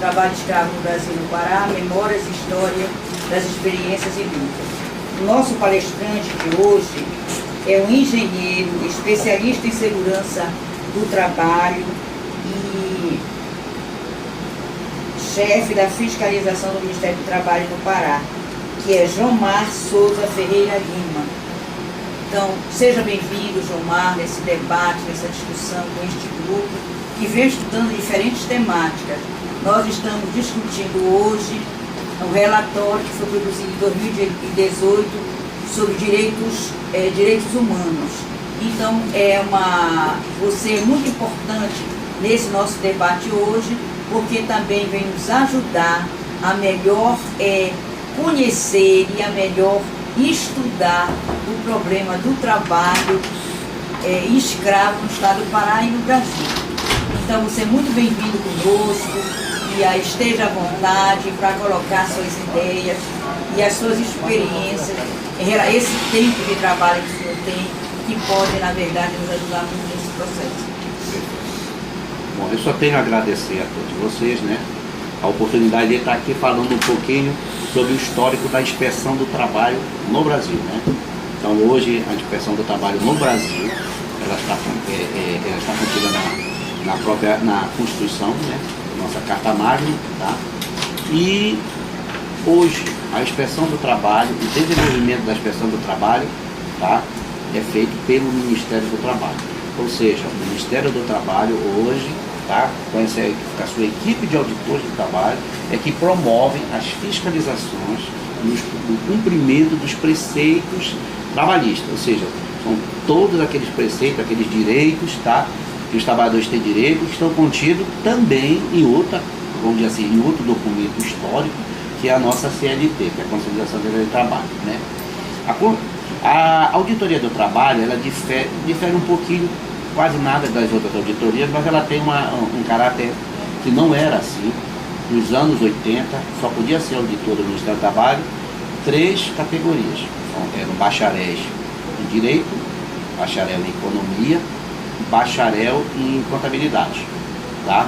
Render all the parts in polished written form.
Trabalho Escravo no Brasil e no Pará, Memórias e História das Experiências e Lutas. O nosso palestrante de hoje é um engenheiro, especialista em segurança do trabalho e chefe da fiscalização do Ministério do Trabalho no Pará, que é Jomar Souza Ferreira Lima. Então, seja bem-vindo, Jomar, nesse debate, nessa discussão com este grupo, que vem estudando diferentes temáticas. Nós estamos discutindo hoje um relatório que foi produzido em 2018 sobre direitos humanos. Então, você é muito importante nesse nosso debate hoje, porque também vem nos ajudar a melhor conhecer e a melhor estudar o problema do trabalho escravo no estado do Pará e no Brasil. Então, você é muito bem-vindo conosco e esteja à vontade para colocar suas ideias e as suas experiências, esse tempo de trabalho que o senhor tem, que pode, na verdade, nos ajudar muito nesse processo. Bom, eu só tenho a agradecer a todos vocês, né, a oportunidade de estar aqui falando um pouquinho sobre o histórico da inspeção do trabalho no Brasil, né? Então, hoje, a inspeção do trabalho no Brasil, ela está contida na Constituição, né, nossa Carta Magna, tá? E hoje, a inspeção do trabalho, o desenvolvimento da inspeção do trabalho, tá, é feito pelo Ministério do Trabalho. Ou seja, o Ministério do Trabalho hoje, tá, com a sua equipe de auditores do trabalho, é que promovem as fiscalizações no cumprimento dos preceitos trabalhistas. Ou seja, são todos aqueles preceitos, aqueles direitos, tá, que os trabalhadores têm direito, que estão contidos também em vamos dizer assim, em outro documento histórico, que é a nossa CLT, que é a Consolidação da Lei do Trabalho, né? A auditoria do trabalho, ela difere um pouquinho, quase nada das outras auditorias, mas ela tem um caráter que não era assim. Nos anos 80, só podia ser auditora do Ministério do Trabalho 3 categorias. Então, eram bacharéis em Direito, bacharel em Economia, bacharel em Contabilidade, tá?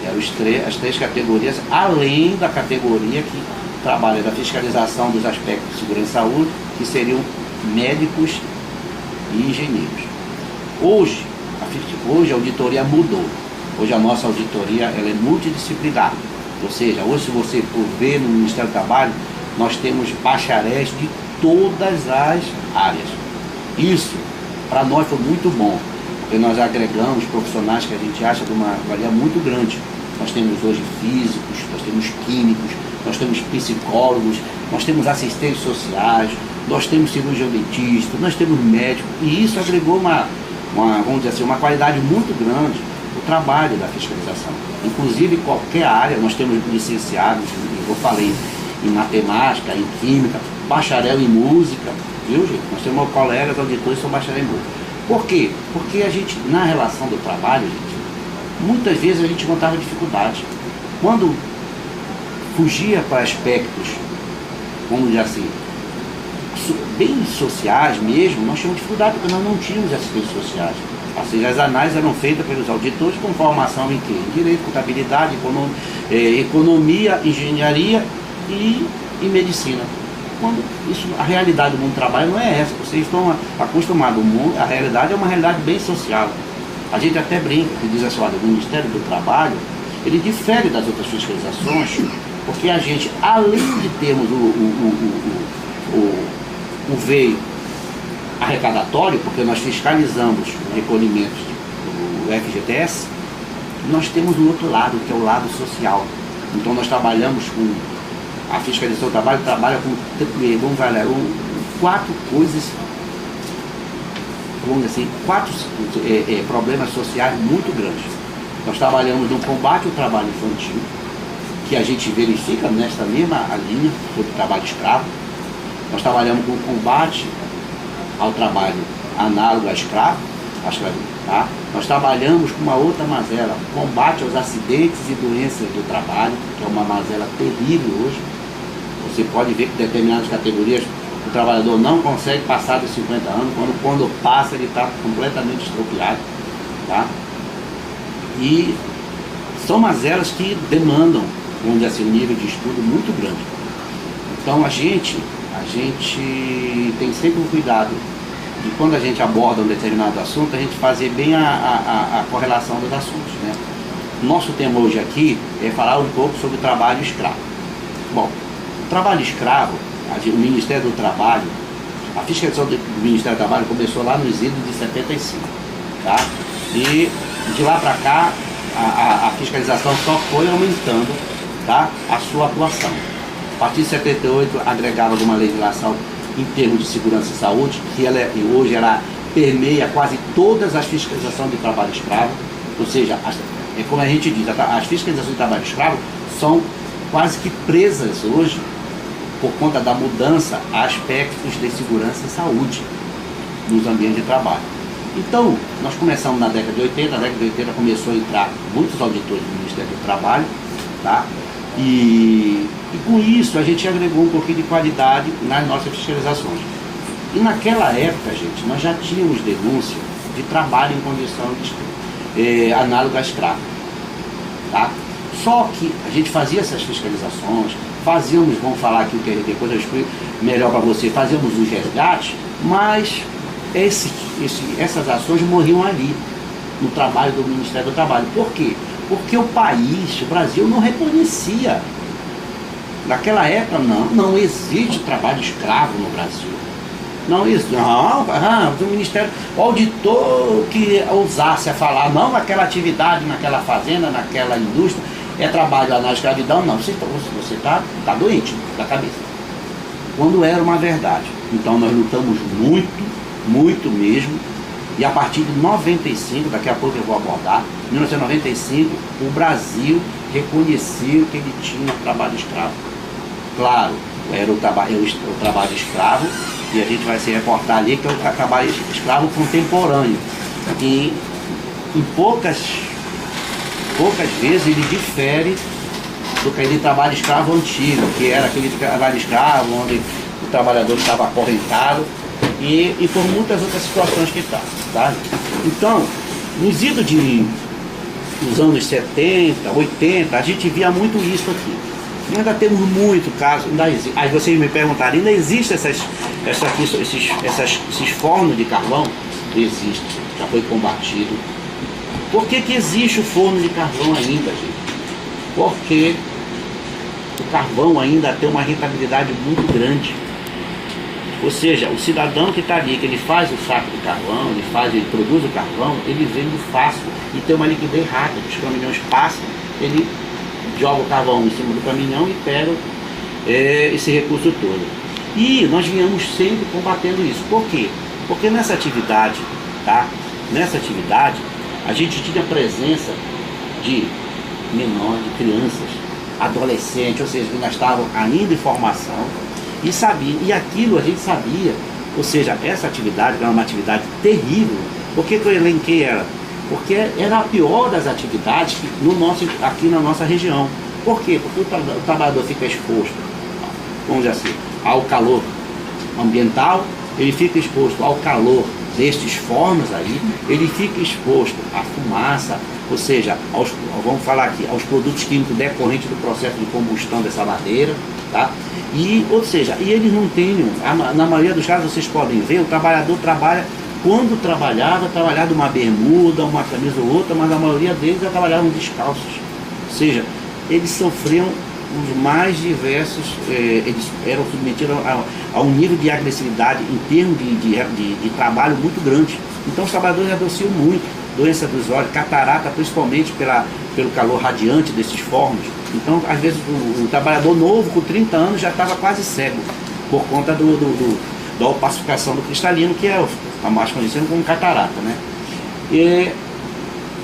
Eram as 3 categorias, além da categoria que trabalha da fiscalização dos aspectos de segurança e saúde, que seriam médicos e engenheiros. Hoje a auditoria mudou. Hoje a nossa auditoria ela é multidisciplinar. Ou seja, hoje, se você for ver no Ministério do Trabalho, nós temos bacharéis de todas as áreas. Isso, para nós, foi muito bom, porque nós agregamos profissionais que a gente acha de uma valia muito grande. Nós temos hoje físicos, nós temos químicos, nós temos psicólogos, nós temos assistentes sociais, nós temos cirurgião dentista, nós temos médico, e isso agregou vamos dizer assim, uma qualidade muito grande no trabalho da fiscalização. Inclusive, em qualquer área, nós temos licenciados, eu falei, em matemática, em química, bacharel em música, viu, gente? Nós temos colegas auditores que são bacharel em música. Por quê? Porque a gente, na relação do trabalho, gente, muitas vezes a gente encontrava dificuldade. Quando fugia para aspectos, vamos dizer assim, bem sociais mesmo, nós tínhamos dificuldade porque nós não tínhamos assistentes sociais. Ou seja, as análises eram feitas pelos auditores com formação em quê? Em Direito, Contabilidade, Economia, Engenharia e Medicina. Quando a realidade do mundo do trabalho não é essa. Vocês estão acostumados, a realidade é uma realidade bem social. A gente até brinca, que diz assim, olha, o Ministério do Trabalho, ele difere das outras fiscalizações, porque a gente, além de termos o veio arrecadatório, porque nós fiscalizamos os recolhimentos do FGTS, nós temos um outro lado, que é o lado social. Então nós trabalhamos com a fiscalização do trabalho, trabalha com, vamos falar, 4 coisas, vamos dizer assim, 4 problemas sociais muito grandes. Nós trabalhamos no combate ao trabalho infantil, que a gente verifica nesta mesma linha sobre o trabalho escravo. Nós trabalhamos com o combate ao trabalho análogo à escravidão, tá? Nós trabalhamos com uma outra mazela, combate aos acidentes e doenças do trabalho, que é uma mazela terrível hoje. Você pode ver que em determinadas categorias o trabalhador não consegue passar dos 50 anos, quando passa ele está completamente estropiado, tá? E são mazelas que demandam vamos dizer assim, um nível de estudo muito grande. Então a gente tem sempre um cuidado de quando a gente aborda um determinado assunto, a gente fazer bem a correlação dos assuntos, né? Nosso tema hoje aqui é falar um pouco sobre o trabalho escravo. Bom, o trabalho escravo, o Ministério do Trabalho, a fiscalização do Ministério do Trabalho começou lá nos idos de 75, tá? E de lá para cá, a fiscalização só foi aumentando, tá? A sua atuação. A partir de 78, agregaram alguma legislação em termos de segurança e saúde, que hoje ela permeia quase todas as fiscalizações de trabalho escravo, ou seja, é como a gente diz, as fiscalizações de trabalho escravo são quase que presas hoje, por conta da mudança a aspectos de segurança e saúde nos ambientes de trabalho. Então, nós começamos na década de 80, na década de 80 começou a entrar muitos auditores do Ministério do Trabalho, tá? E com isso a gente agregou um pouquinho de qualidade nas nossas fiscalizações. E naquela época, gente, nós já tínhamos denúncia de trabalho em condição de análoga a escravo, tá? Só que a gente fazia essas fiscalizações, fazíamos, vamos falar aqui o que depois eu explico melhor para você, fazíamos os resgates, mas essas ações morriam ali, no trabalho do Ministério do Trabalho. Por quê? Porque o Brasil não reconhecia. Naquela época não existe trabalho escravo no Brasil. Não existe. O Ministério, o auditor que ousasse a falar, não, aquela atividade naquela fazenda, naquela indústria, é trabalho na escravidão, não, você está doente da cabeça. Quando era uma verdade. Então nós lutamos muito mesmo, e a partir de 95, daqui a pouco eu vou abordar, em 1995, o Brasil reconheceu que ele tinha trabalho escravo. Claro, era o trabalho escravo, e a gente vai se reportar ali que é o trabalho escravo contemporâneo. E em poucas vezes ele difere do que aquele trabalho escravo antigo, que era aquele trabalho escravo onde o trabalhador estava acorrentado e por muitas outras situações que está. Tá? Então, nos idos dos anos 70, 80, a gente via muito isso aqui. E ainda temos muito caso, aí vocês me perguntaram, ainda existe esses fornos de carvão? Existe, já foi combatido. Por que existe o forno de carvão ainda, gente? Porque o carvão ainda tem uma rentabilidade muito grande. Ou seja, o cidadão que está ali, que ele faz o saco de carvão, ele produz o carvão, ele vende fácil e tem uma liquidez rápida. Os caminhões passam, ele joga o carvão em cima do caminhão e pega esse recurso todo. E nós viemos sempre combatendo isso. Por quê? Porque nessa atividade, tá? Nessa atividade, a gente tinha a presença de menores, de crianças, adolescentes, ou seja, que ainda estavam ainda em formação e sabiam, e aquilo a gente sabia, ou seja, essa atividade era uma atividade terrível. Por que eu elenquei ela? Porque era a pior das atividades aqui na nossa região. Por quê? Porque o trabalhador fica exposto, vamos dizer assim, ao calor ambiental, ele fica exposto ao calor destes fornos aí, ele fica exposto à fumaça, ou seja, vamos falar aqui, aos produtos químicos decorrentes do processo de combustão dessa madeira, tá? E, ou seja, e eles não têm, na maioria dos casos vocês podem ver, o trabalhador trabalha, quando trabalhava de uma bermuda, uma camisa ou outra, mas a maioria deles já trabalhavam descalços, ou seja, eles sofriam os mais diversos, eles eram submetidos a um nível de agressividade em termos de trabalho muito grande. Então os trabalhadores adoeciam muito, doença dos olhos, catarata, principalmente pelo calor radiante desses fornos. Então, às vezes, o trabalhador novo, com 30 anos, já estava quase cego, por conta da opacificação do cristalino, que é a mais conhecida como catarata, né? E,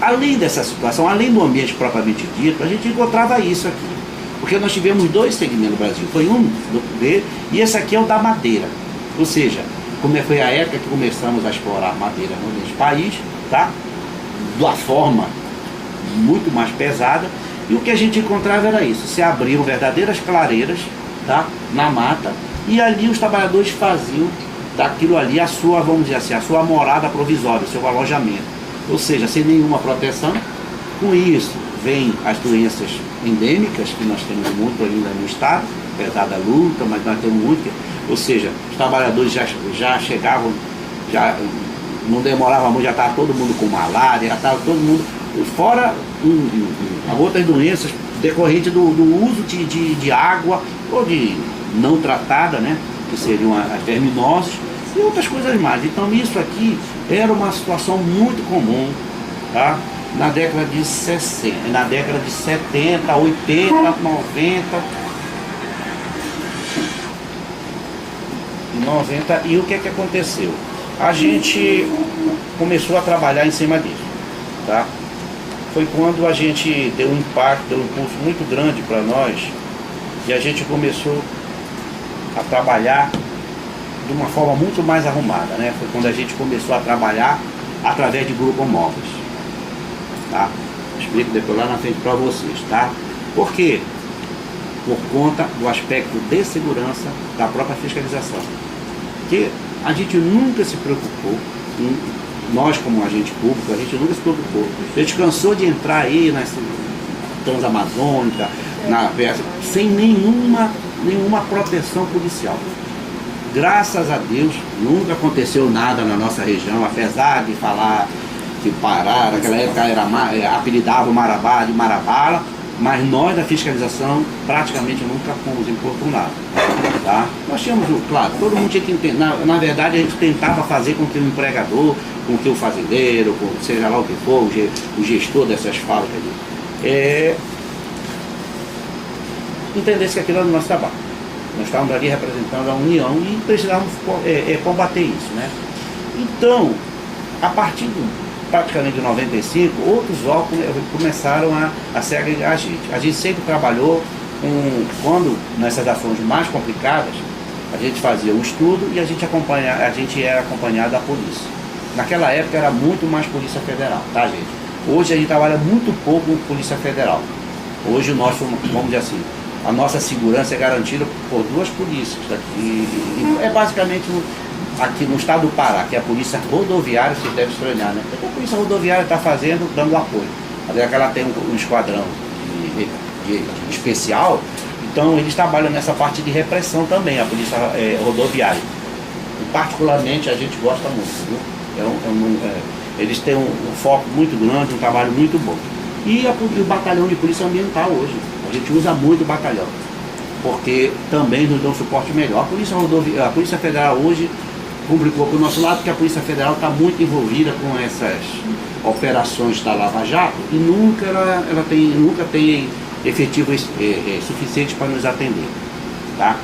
além dessa situação, além do ambiente propriamente dito, a gente encontrava isso aqui. Porque nós tivemos dois segmentos no Brasil, foi um do B e esse aqui é o da madeira. Ou seja, como foi a época que começamos a explorar madeira no nosso país, tá? De uma forma muito mais pesada, e o que a gente encontrava era isso, se abriam verdadeiras clareiras, tá? Na mata, e ali os trabalhadores faziam daquilo ali a sua, vamos dizer assim, a sua morada provisória, o seu alojamento. Ou seja, sem nenhuma proteção. Com isso, vem as doenças endêmicas, que nós temos muito ainda no estado, apesar da luta, mas nós temos muito, ou seja, os trabalhadores já chegavam, já não demorava muito, já estava todo mundo com malária, já estava todo mundo, fora outras doenças decorrentes do uso de água ou de não tratada, né, que seriam as verminoses e outras coisas mais. Então isso aqui era uma situação muito comum, tá? Na década de 60, na década de 70, 80, 90, e o que aconteceu? A gente começou a trabalhar em cima disso, tá? Foi quando a gente deu um impacto, deu um impulso muito grande para nós, e a gente começou a trabalhar de uma forma muito mais arrumada, né? Foi quando a gente começou a trabalhar através de grupos móveis, tá? Explico depois lá na frente para vocês, tá? Por quê? Por conta do aspecto de segurança da própria fiscalização. Que a gente nunca se preocupou, nós como agente público, a gente nunca se preocupou. A gente cansou de entrar aí na Transamazônica, sem nenhuma proteção policial. Graças a Deus, nunca aconteceu nada na nossa região, apesar de falar que Pará, naquela época apelidava o Marabá de Marabala, mas nós da fiscalização praticamente nunca fomos importunados, tá? Nós tínhamos, claro, todo mundo tinha que entender, na verdade a gente tentava fazer com que o empregador, com que o fazendeiro, com seja lá o que for, o gestor dessas fábricas entendesse que aquilo era o nosso trabalho. Nós estávamos ali representando a União e precisávamos combater isso, né? Então, a partir praticamente de 95, outros órgãos começaram a se agregar a gente. A gente sempre trabalhou quando nessas ações mais complicadas, a gente fazia um estudo e a gente era acompanhado da polícia. Naquela época era muito mais Polícia Federal, tá, gente? Hoje a gente trabalha muito pouco com Polícia Federal. Hoje o nosso, vamos dizer assim, a nossa segurança é garantida por duas polícias aqui. É basicamente aqui no estado do Pará, que é a Polícia Rodoviária, vocês devem estranhar, né? A Polícia Rodoviária está fazendo, dando apoio. Até que ela tem um esquadrão especial, então eles trabalham nessa parte de repressão também, a Polícia Rodoviária. E particularmente a gente gosta muito, viu? Eles têm um foco muito grande, um trabalho muito bom. E o batalhão de polícia ambiental hoje, a gente usa muito o batalhão, porque também nos dá um suporte melhor. A Polícia Federal hoje publicou para o nosso lado que a Polícia Federal está muito envolvida com essas operações da Lava Jato e nunca tem efetivos suficientes para nos atender, tá?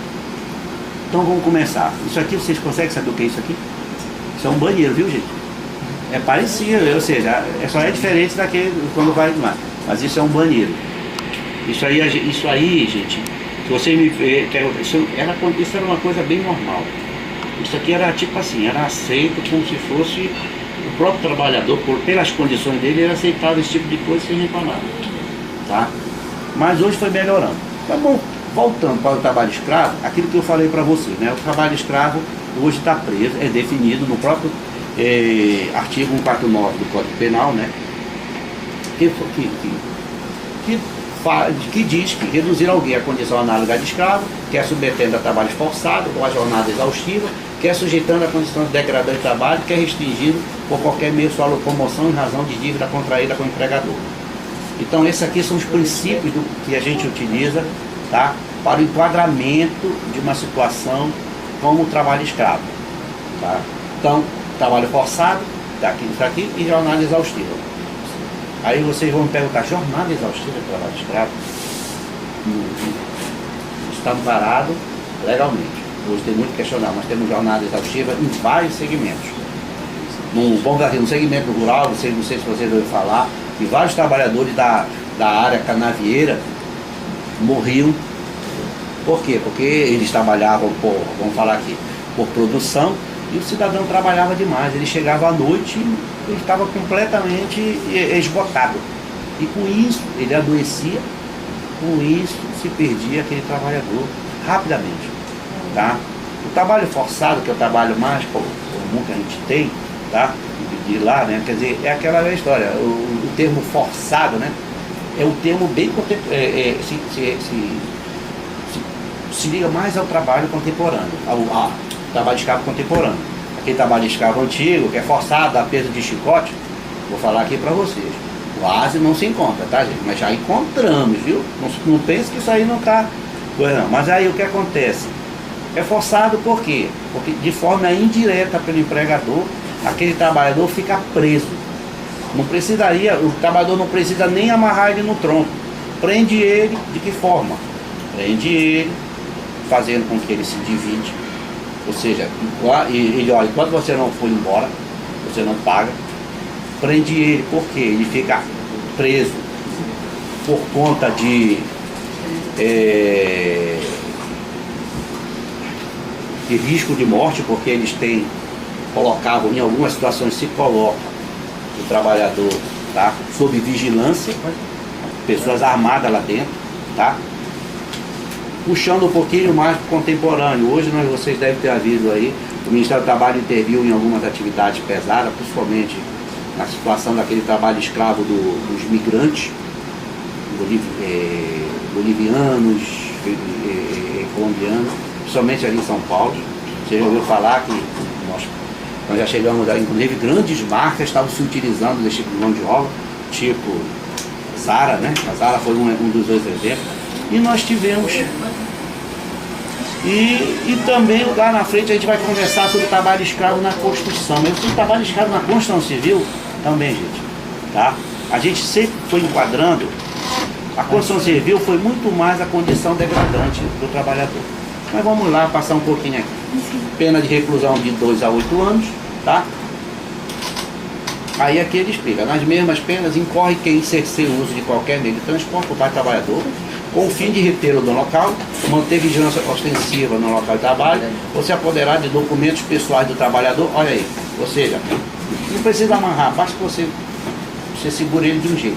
Então vamos começar. Isso aqui, vocês conseguem saber o que é isso aqui? Isso é um banheiro, viu, gente? É parecido, ou seja, só é diferente daquele quando vai lá. Mas isso é um banheiro. Isso aí, gente, se você me vê, isso era uma coisa bem normal. Isso aqui era tipo assim, era aceito como se fosse o próprio trabalhador, pelas condições dele, ele aceitava esse tipo de coisa sem reclamar, tá? Mas hoje foi melhorando. Tá bom, voltando para o trabalho escravo, aquilo que eu falei para você, né? O trabalho escravo hoje está preso, é definido no próprio artigo 149 do Código Penal, né? Que diz que reduzir alguém à condição análoga de escravo, quer submetendo a trabalho forçado ou a jornada exaustiva, quer sujeitando a condições degradantes de trabalho, quer restringindo por qualquer meio sua locomoção em razão de dívida contraída com o empregador. Então esses aqui são os princípios que a gente utiliza, tá, para o enquadramento de uma situação como o trabalho escravo, tá? Então, trabalho forçado, isso aqui, e jornada exaustiva. Aí vocês vão me perguntar, jornada exaustiva de trabalho escravo? Está amparado legalmente. Hoje tem muito questionar, mas temos jornada exaustiva em vários segmentos. No segmento rural, não sei se vocês ouviram falar, que vários trabalhadores da área canavieira morriam. Por quê? Porque eles trabalhavam vamos falar aqui, por produção, e o cidadão trabalhava demais. Ele chegava à noite e ele estava completamente esgotado. E com isso, ele adoecia, com isso se perdia aquele trabalhador rapidamente, tá? O trabalho forçado, que é o trabalho mais comum que a gente tem, tá? De lá, né? Quer dizer, é aquela história, o termo forçado, né? é um termo bem se liga mais ao trabalho contemporâneo, ao trabalho escravo contemporâneo. Aquele trabalho escravo antigo, que é forçado a peso de chicote, vou falar aqui para vocês. Quase não se encontra, tá, gente? Mas já encontramos, viu? Não pense que isso aí não está coisa não. Mas aí o que acontece? É forçado por quê? Porque de forma indireta pelo empregador, aquele trabalhador fica preso. Não precisaria, o trabalhador não precisa nem amarrar ele no tronco. Prende ele de que forma? Prende ele, fazendo com que ele se divide. Ou seja, ele olha, enquanto você não for embora, você não paga. Prende ele porque ele fica preso por conta de risco de morte, porque eles colocavam, em algumas situações se coloca o trabalhador, tá, sob vigilância, pessoas armadas lá dentro, tá? Puxando um pouquinho mais para o contemporâneo, hoje vocês devem ter havido aí, o Ministério do Trabalho interviu em algumas atividades pesadas, principalmente na situação daquele trabalho escravo dos migrantes bolivianos, colombianos, principalmente ali em São Paulo. Você já ouviu falar que nós já chegamos a, inclusive, grandes marcas estavam se utilizando desse tipo de mão de obra, tipo Zara, né? A Zara foi um dos dois exemplos. E nós tivemos. E também lá na frente a gente vai conversar sobre o trabalho escravo na Constituição. Mas o trabalho escravo na Constituição Civil também, gente. Tá? A gente sempre foi enquadrando. A Constituição Civil foi muito mais a condição degradante do trabalhador. Mas vamos lá passar um pouquinho aqui. Pena de reclusão de 2 a 8 anos, tá? Aí aqui ele explica, nas mesmas penas incorre quem exercer o uso de qualquer meio de transporte por parte do trabalhador, com o fim de retê-lo no local, manter vigilância ostensiva no local de trabalho, ou se apoderar de documentos pessoais do trabalhador, olha aí, ou seja, não precisa amarrar, basta que você segura ele de um jeito,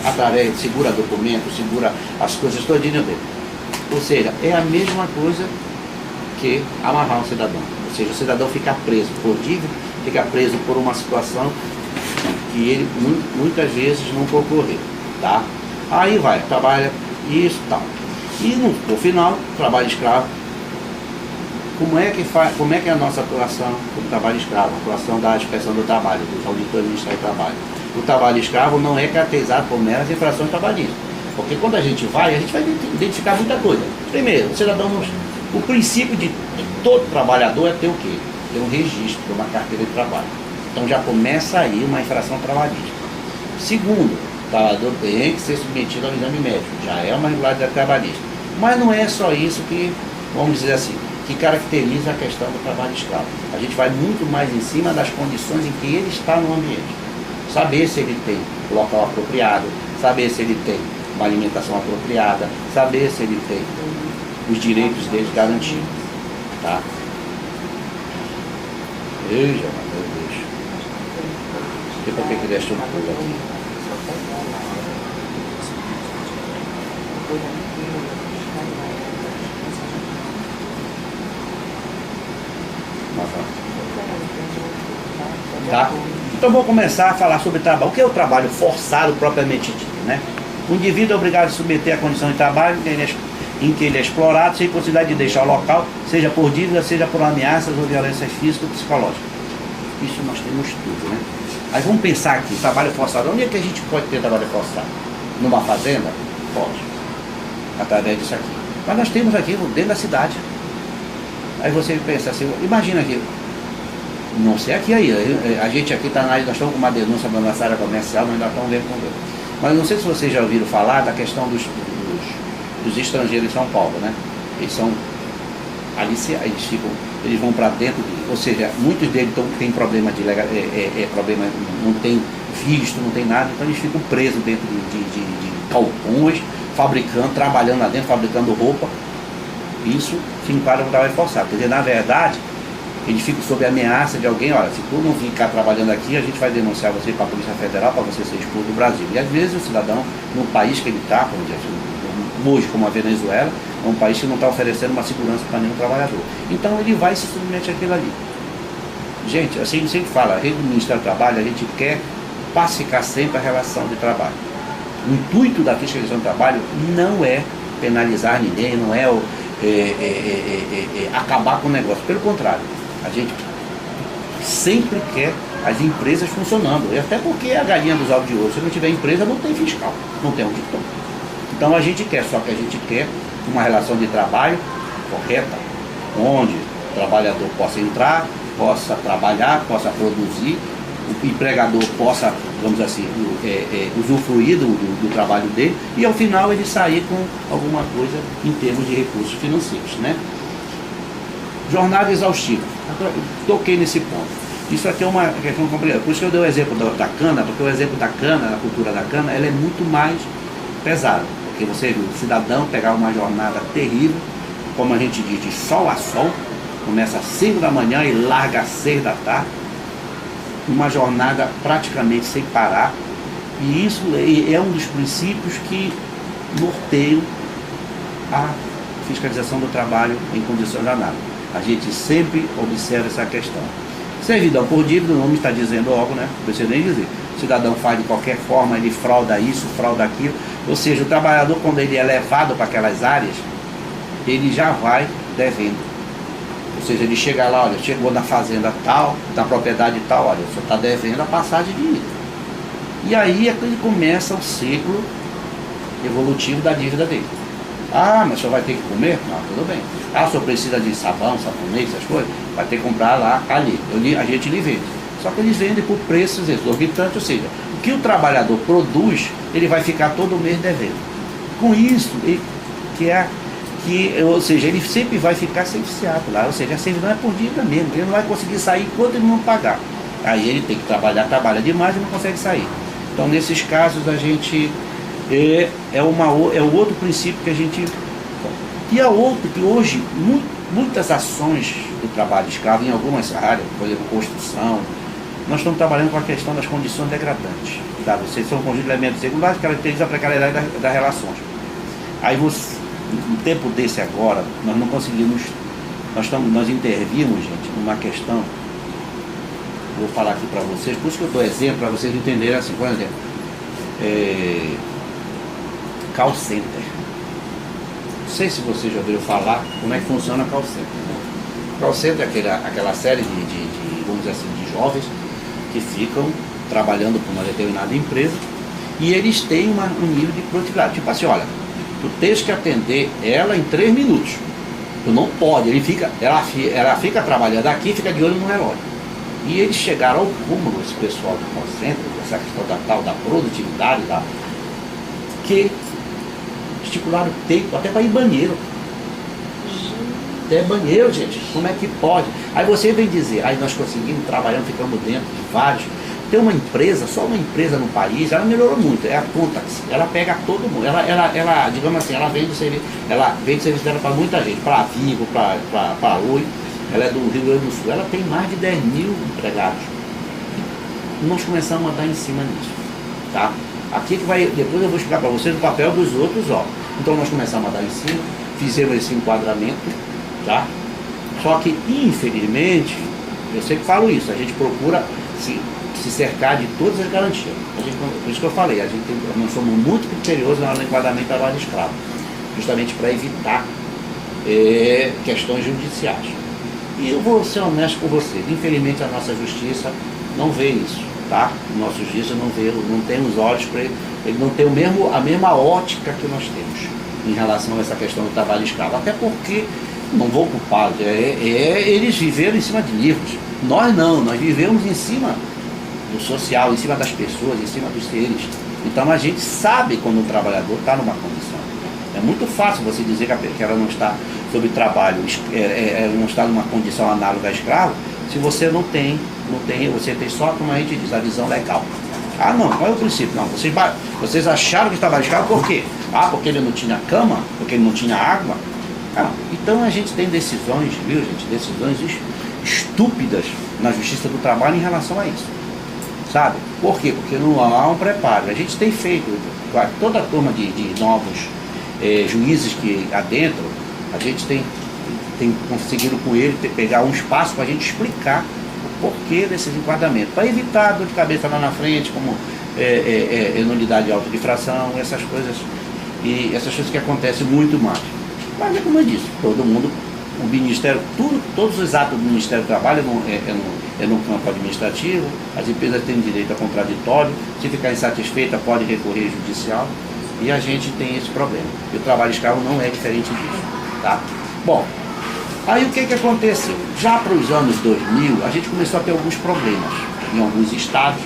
através de segura documento, segura as coisas todinhas dele. Ou seja, é a mesma coisa que amarrar um cidadão. Ou seja, o cidadão fica preso por dívida, fica preso por uma situação que ele muitas vezes nunca ocorreu, tá? Aí vai, trabalha isso e tal. E no final, trabalho escravo. Como é que é a nossa atuação como trabalho escravo? A atuação da inspeção do trabalho, dos auditores do Ministério do Trabalho. O trabalho escravo não é caracterizado por meras infrações trabalhistas. Porque quando a gente vai identificar muita coisa. Primeiro, o cidadão o princípio de todo trabalhador é ter o quê? Ter um registro, uma carteira de trabalho. Então já começa aí uma infração trabalhista. Segundo, o trabalhador tem que ser submetido ao exame médico. Já é uma irregularidade trabalhista. Mas não é só isso que, vamos dizer assim, que caracteriza a questão do trabalho escravo. A gente vai muito mais em cima das condições em que ele está no ambiente. Saber se ele tem local apropriado, saber se ele tem uma alimentação apropriada, saber se ele tem os direitos dele garantidos, tá? Veja, meu Deus. E por que deste um pulo aqui? Tá? Então vou começar a falar sobre trabalho. O que é o trabalho forçado propriamente dito, né? O indivíduo é obrigado a submeter a condição de trabalho em que ele é explorado, sem possibilidade de deixar o local, seja por dívida, seja por ameaças ou violências físicas ou psicológicas. Isso nós temos tudo, né? Aí vamos pensar aqui, trabalho forçado. Onde é que a gente pode ter trabalho forçado? Numa fazenda? Pode. Através disso aqui. Mas nós temos aqui dentro da cidade. Aí você pensa assim, imagina aqui, não sei aqui aí, a gente aqui está na área, nós estamos com uma denúncia da nossa área comercial, nós ainda estamos vendo com Deus. Mas não sei se vocês já ouviram falar da questão dos estrangeiros em São Paulo, né? Eles são eles vão para dentro, ou seja, muitos deles têm problema de problema, não tem visto, não tem nada, então eles ficam presos dentro de galpões, fabricando, trabalhando lá dentro, fabricando roupa. Isso se enquadra no trabalho forçado. Quer dizer, na verdade, eles ficam sob ameaça de alguém, olha, se tu não ficar trabalhando aqui, a gente vai denunciar você para a Polícia Federal para você ser expulso do Brasil. E às vezes o cidadão, no país que ele está, hoje como a Venezuela, é um país que não está oferecendo uma segurança para nenhum trabalhador. Então ele vai se submeter àquilo ali. Gente, assim a gente sempre fala, a rede do Ministério do Trabalho, a gente quer pacificar sempre a relação de trabalho. O intuito da fiscalização do trabalho não é penalizar ninguém, não é acabar com o negócio. Pelo contrário, a gente sempre quer as empresas funcionando. E até porque a galinha dos ovos de ouro, se não tiver empresa, não tem fiscal, não tem auditor. Então a gente quer, só que a gente quer uma relação de trabalho correta, onde o trabalhador possa entrar, possa trabalhar, possa produzir, o empregador possa, vamos assim, usufruir do trabalho dele e ao final ele sair com alguma coisa em termos de recursos financeiros, né? Jornada exaustiva. Toquei nesse ponto. Isso aqui é uma questão complicada. Por isso que eu dei o exemplo da cana, porque o exemplo da cana, a cultura da cana, ela é muito mais pesada. Porque você viu o cidadão pegar uma jornada terrível, como a gente diz, de sol a sol, começa às 5 da manhã e larga às 6 da tarde, uma jornada praticamente sem parar. E isso é um dos princípios que norteiam a fiscalização do trabalho em condições de análise. A gente sempre observa essa questão. Servidão por dívida, o nome está dizendo algo, né? Não precisa nem dizer. O cidadão faz de qualquer forma, ele frauda isso, frauda aquilo. Ou seja, o trabalhador, quando ele é levado para aquelas áreas, ele já vai devendo. Ou seja, ele chega lá, olha, chegou na fazenda tal, na propriedade tal, olha, você está devendo a passagem de vida. E aí é que ele começa o ciclo evolutivo da dívida dele. Ah, mas o senhor vai ter que comer? Não, tudo bem. Ah, o senhor precisa de sabão, sabonete, essas coisas? Vai ter que comprar lá, ali. A gente lhe vende. Só que eles vendem por preços exorbitantes, ou seja, o que o trabalhador produz, ele vai ficar todo mês devendo. Com isso, ou seja, ele sempre vai ficar asfixiado lá, ou seja, a servidão é por dívida mesmo, ele não vai conseguir sair enquanto ele não pagar. Aí ele tem que trabalha demais e não consegue sair. Então, nesses casos, a gente é o outro princípio que a gente... E a outra, que hoje, muitas ações do trabalho escravo, em algumas áreas, por exemplo, construção, nós estamos trabalhando com a questão das condições degradantes. Tá? Vocês são um conjunto de elementos secundários que caracterizam a precariedade das relações. Aí você, no tempo desse agora, nós não conseguimos, nós intervimos, gente, numa questão, vou falar aqui para vocês, por isso que eu dou exemplo, para vocês entenderem assim, por exemplo, call center. Não sei se vocês já ouviram falar como é que funciona call center. Call center é aquela série vamos dizer assim, de jovens que ficam trabalhando para uma determinada empresa e eles têm um nível de produtividade. Tipo assim, olha, tu tens que atender ela em 3 minutos. Tu não pode, ela fica trabalhando aqui e fica de olho no relógio. E eles chegaram ao cúmulo, esse pessoal do call center, essa questão da produtividade, que estipularam tempo até para ir banheiro. Até banheiro, gente. Como é que pode? Aí você vem dizer, aí nós conseguimos, trabalhando, ficamos dentro de vários. Tem uma empresa, só uma empresa no país, ela melhorou muito, é a Contax. Ela pega todo mundo, ela digamos assim, ela vende o serviço dela para muita gente, para a Vivo, para a Oi. Ela é do Rio Grande do Sul, ela tem mais de 10 mil empregados. Nós começamos a dar em cima disso, tá? Aqui que vai, depois eu vou explicar para vocês o papel dos outros, ó. Então nós começamos a dar em cima, fizemos esse enquadramento, tá? Só que, infelizmente, eu sempre falo isso, a gente procura se cercar de todas as garantias. Por isso que eu falei, nós somos muito criteriosos na hora do enquadramento do trabalho escravo, justamente para evitar questões judiciais. E eu vou ser honesto com vocês, infelizmente a nossa justiça não vê isso, tá? O nosso justiça não tem os olhos para ele não tem a mesma ótica que nós temos em relação a essa questão do trabalho escravo. Até porque, não vou culpar, eles viveram em cima de livros. Nós não, nós vivemos em cima do social, em cima das pessoas, em cima dos seres. Então a gente sabe quando o trabalhador está numa condição. É muito fácil você dizer que ela não está sob trabalho, não está numa condição análoga a escravo, se você não tem, você tem só, como a gente diz, a visão legal. Ah não, qual é o princípio? Não, vocês acharam que estava escravo por quê? Ah, porque ele não tinha cama? Porque ele não tinha água? Ah, então a gente tem decisões, viu gente, decisões estúpidas na Justiça do Trabalho em relação a isso. Sabe? Por quê? Porque não há um preparo. A gente tem feito, toda a turma de novos juízes que adentram, a gente tem conseguido com ele pegar um espaço para a gente explicar o porquê desses enquadramentos, para evitar dor de cabeça lá na frente, como na unidade de alta difração, essas coisas, e essas coisas que acontecem muito mais. Mas é como eu disse, todo mundo, o Ministério, todos os atos do Ministério do Trabalho é no campo administrativo, as empresas têm direito a contraditório, se ficar insatisfeita pode recorrer judicial, e a gente tem esse problema. E o trabalho escravo não é diferente disso, tá? Bom, aí o que aconteceu? Já para os anos 2000, a gente começou a ter alguns problemas em alguns estados.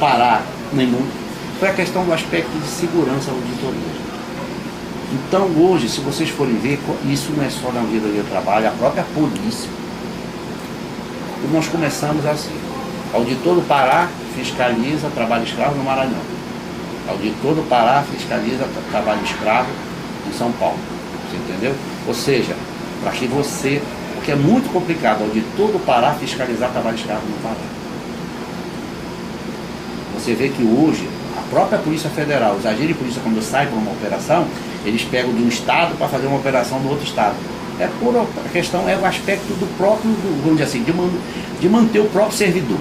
Pará, nem muito, foi a questão do aspecto de segurança da auditoria. Então hoje, se vocês forem ver, isso não é só na auditoria do trabalho, a própria polícia. E nós começamos assim, auditor do Pará fiscaliza trabalho escravo no Maranhão. Auditor do Pará fiscaliza trabalho escravo em São Paulo. Você entendeu? Ou seja, para que você, porque é muito complicado o auditor do Pará fiscalizar trabalho escravo no Pará. Você vê que hoje, a própria Polícia Federal, os agentes de polícia, quando saem para uma operação, eles pegam de um estado para fazer uma operação no outro estado. A questão é o aspecto do próprio, vamos dizer assim, de manter o próprio servidor.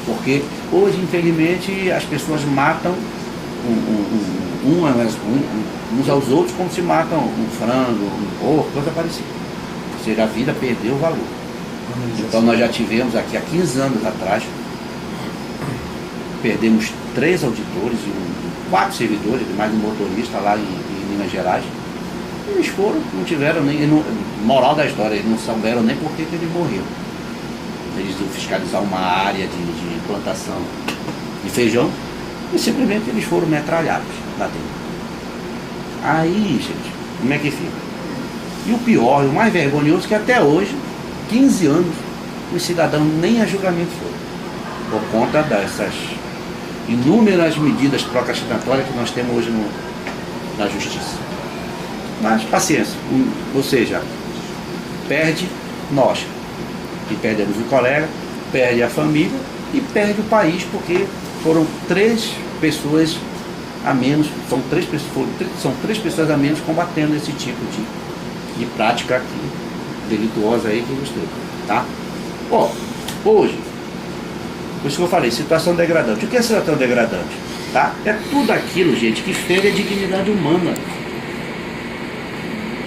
Porque hoje, infelizmente, as pessoas matam uns aos outros como se matam um frango, um porco, coisa parecida. Ou seja, a vida perdeu o valor. Então nós já tivemos aqui há 15 anos atrás, perdemos 3 auditores e 4 servidores, mais um motorista lá em Minas Gerais. Eles foram, não tiveram nem, moral da história, eles não souberam nem por que ele morreu. Eles iam fiscalizar uma área de plantação de feijão e simplesmente eles foram metralhados lá dentro. Aí, gente, como é que fica? E o pior, e o mais vergonhoso, é que até hoje, 15 anos, os cidadãos nem a julgamento foram, por conta dessas inúmeras medidas procrastinatórias que nós temos hoje na justiça. Mas paciência, ou seja, perde nós, que perdemos o colega, perde a família e perde o país, porque foram 3 pessoas a menos, são 3 pessoas a menos combatendo esse tipo de prática aqui, delituosa aí que eu mostrei, tá? Bom, hoje, por isso que eu falei, situação degradante. O que é situação degradante? Tá? É tudo aquilo, gente, que fere a dignidade humana.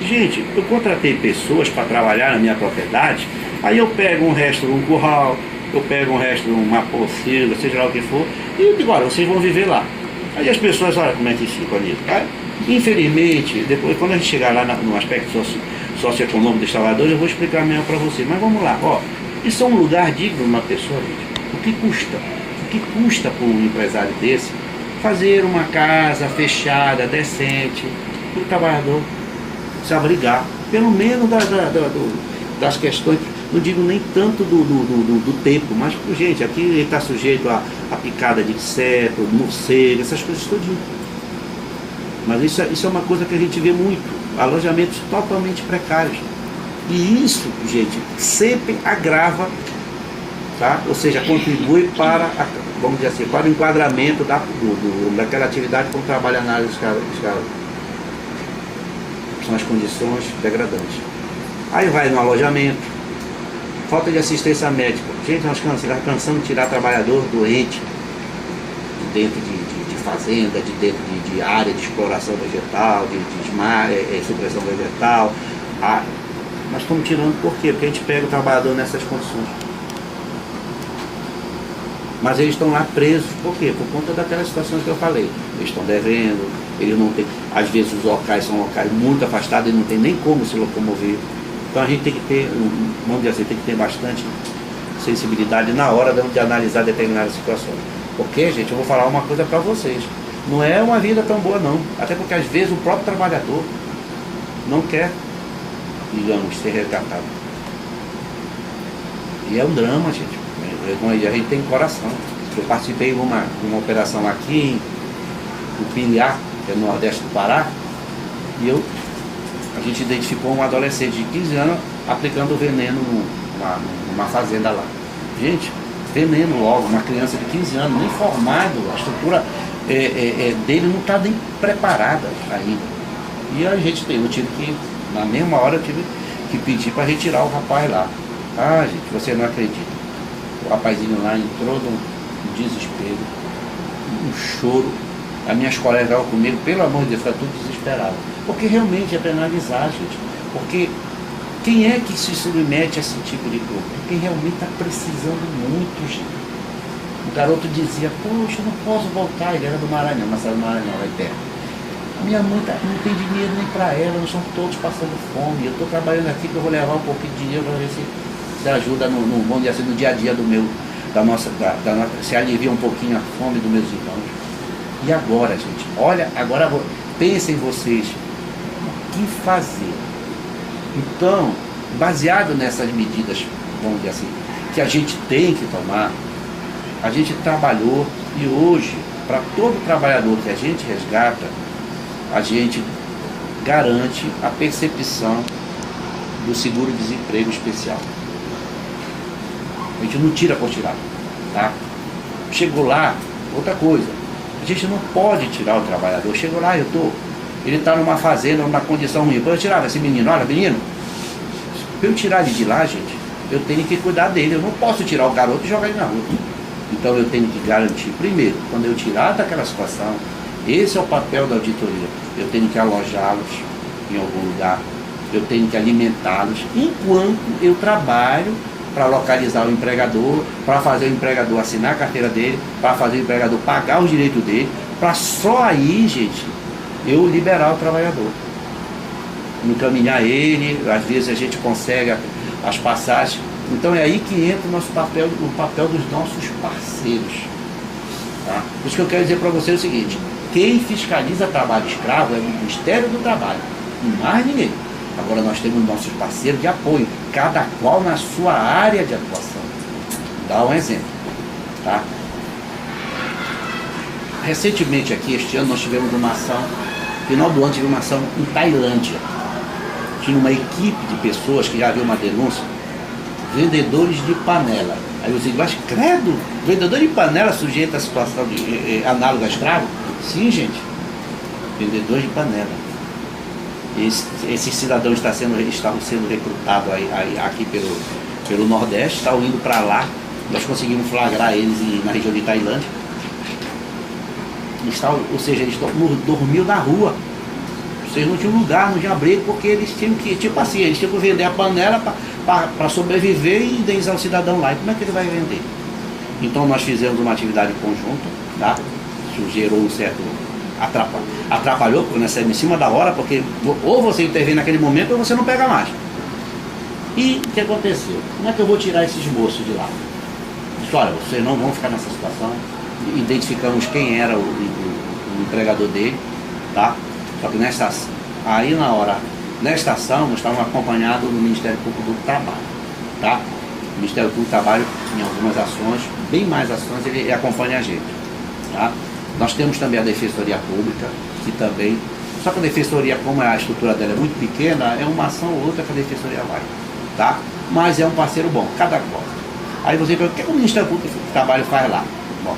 Gente, eu contratei pessoas para trabalhar na minha propriedade, aí eu pego um resto de um curral, eu pego um resto de uma pocilga, seja lá o que for, e eu digo, olha, vocês vão viver lá. Aí as pessoas, olha como é que ficam ali. Tá? Infelizmente, depois, quando a gente chegar lá no aspecto socioeconômico dos trabalhadores, eu vou explicar melhor para você. Mas vamos lá, ó, isso é um lugar digno de uma pessoa, gente. O que custa? O que custa para um empresário desse fazer uma casa fechada, decente, para o trabalhador se abrigar, pelo menos das questões, não digo nem tanto do tempo, mas, gente, aqui ele está sujeito a picada de inseto, morcego, essas coisas todinho. Mas isso é uma coisa que a gente vê muito, alojamentos totalmente precários. E isso, gente, sempre agrava, tá? Ou seja, contribui para, vamos dizer assim, para o enquadramento daquela atividade como trabalha na área escala. São as condições degradantes. Aí vai no alojamento, falta de assistência médica. Gente, nós cansamos de tirar trabalhador doente de dentro de fazenda, de dentro de área de exploração vegetal, de supressão vegetal. Nós estamos tirando por quê? Porque a gente pega o trabalhador nessas condições. Mas eles estão lá presos, por quê? Por conta daquelas situações que eu falei. Eles estão devendo, eles não têm, às vezes os locais são locais muito afastados e não tem nem como se locomover. Então a gente tem que ter, vamos dizer assim, tem que ter bastante sensibilidade na hora de analisar determinadas situações. Porque, gente, eu vou falar uma coisa para vocês. Não é uma vida tão boa não. Até porque às vezes o próprio trabalhador não quer, digamos, ser resgatado. E é um drama, gente. A gente tem coração. Eu participei de uma operação aqui no Piriá, que é no Nordeste do Pará, e a gente identificou um adolescente de 15 anos aplicando veneno numa fazenda lá. Gente, veneno logo, uma criança de 15 anos, nem formado, a estrutura dele não está nem preparada ainda. E eu tive que, na mesma hora, eu tive que pedir para retirar o rapaz lá. Ah, gente, você não acredita. O rapazinho lá entrou num desespero. um choro. As minhas colegas estavam comigo, pelo amor de Deus, ficaram tudo desesperadas. Porque realmente é penalizar, gente. Porque quem é que se submete a esse tipo de coisa? Quem realmente está precisando muito, gente. O garoto dizia, poxa, eu não posso voltar. Ele era do Maranhão, mas era do Maranhão, lá em terra. A minha mãe não tem dinheiro nem para ela, nós estamos todos passando fome. Eu estou trabalhando aqui que eu vou levar um pouquinho de dinheiro para ver se ajuda vamos dizer assim, no dia a dia se alivia um pouquinho a fome dos meus irmãos. E agora, gente, olha, agora pensem vocês, o que fazer? Então, baseado nessas medidas, vamos dizer assim, que a gente tem que tomar, a gente trabalhou e hoje, para todo trabalhador que a gente resgata, a gente garante a percepção do seguro-desemprego especial. A gente não tira por tirar, tá? Chegou lá, outra coisa, a gente não pode tirar o trabalhador. Chegou lá, ele está numa fazenda, numa condição ruim. Eu tirava esse menino, olha, menino, para eu tirar ele de lá, gente, eu tenho que cuidar dele. Eu não posso tirar o garoto e jogar ele na rua. Então eu tenho que garantir, primeiro, quando eu tirar daquela situação, esse é o papel da auditoria. Eu tenho que alojá-los em algum lugar, eu tenho que alimentá-los, enquanto eu trabalho para localizar o empregador, para fazer o empregador assinar a carteira dele, para fazer o empregador pagar os direitos dele, para só aí, gente, eu liberar o trabalhador. Encaminhar ele, às vezes a gente consegue as passagens. Então é aí que entra o nosso papel, o papel dos nossos parceiros. Tá? Por isso que eu quero dizer para você o seguinte, quem fiscaliza trabalho escravo é o Ministério do Trabalho, e mais ninguém. Agora nós temos nossos parceiros de apoio, cada qual na sua área de atuação. Dá um exemplo. Tá? Recentemente aqui, este ano, nós tivemos uma ação, no final do ano tivemos uma ação em Tailândia. Tinha uma equipe de pessoas que já havia uma denúncia, vendedores de panela. Aí você diz, mas credo, vendedor de panela sujeito a situação de análoga a escravo? Sim, gente, vendedores de panela. Esses cidadãos estavam sendo recrutados aqui pelo Nordeste, estavam indo para lá. Nós conseguimos flagrar eles na região de Tailândia. Ou seja, eles dormiam na rua. Vocês não tinham lugar, não tinha abrigo, porque eles tinham que, tipo assim, eles tinham que vender a panela para sobreviver e indenizar o cidadão lá. E como é que ele vai vender? Então nós fizemos uma atividade conjunta, tá? Isso gerou um certo atrapalhou, porque nós saímos em cima da hora, porque ou você intervém naquele momento ou você não pega mais. E o que aconteceu? Como é que eu vou tirar esses moços de lá? Disse, olha, vocês não vão ficar nessa situação. Identificamos quem era o empregador dele, tá? Só que nesta ação nós estávamos acompanhados do Ministério Público do Trabalho, tá? O Ministério Público do Trabalho, em algumas ações, bem mais ações, ele acompanha a gente, tá? Nós temos também a Defensoria Pública, que também, só que a Defensoria, como a estrutura dela é muito pequena, é uma ação ou outra que a Defensoria vai, tá? Mas é um parceiro bom, cada qual. Aí você pergunta, o que o Ministério Público do Trabalho faz lá? Bom,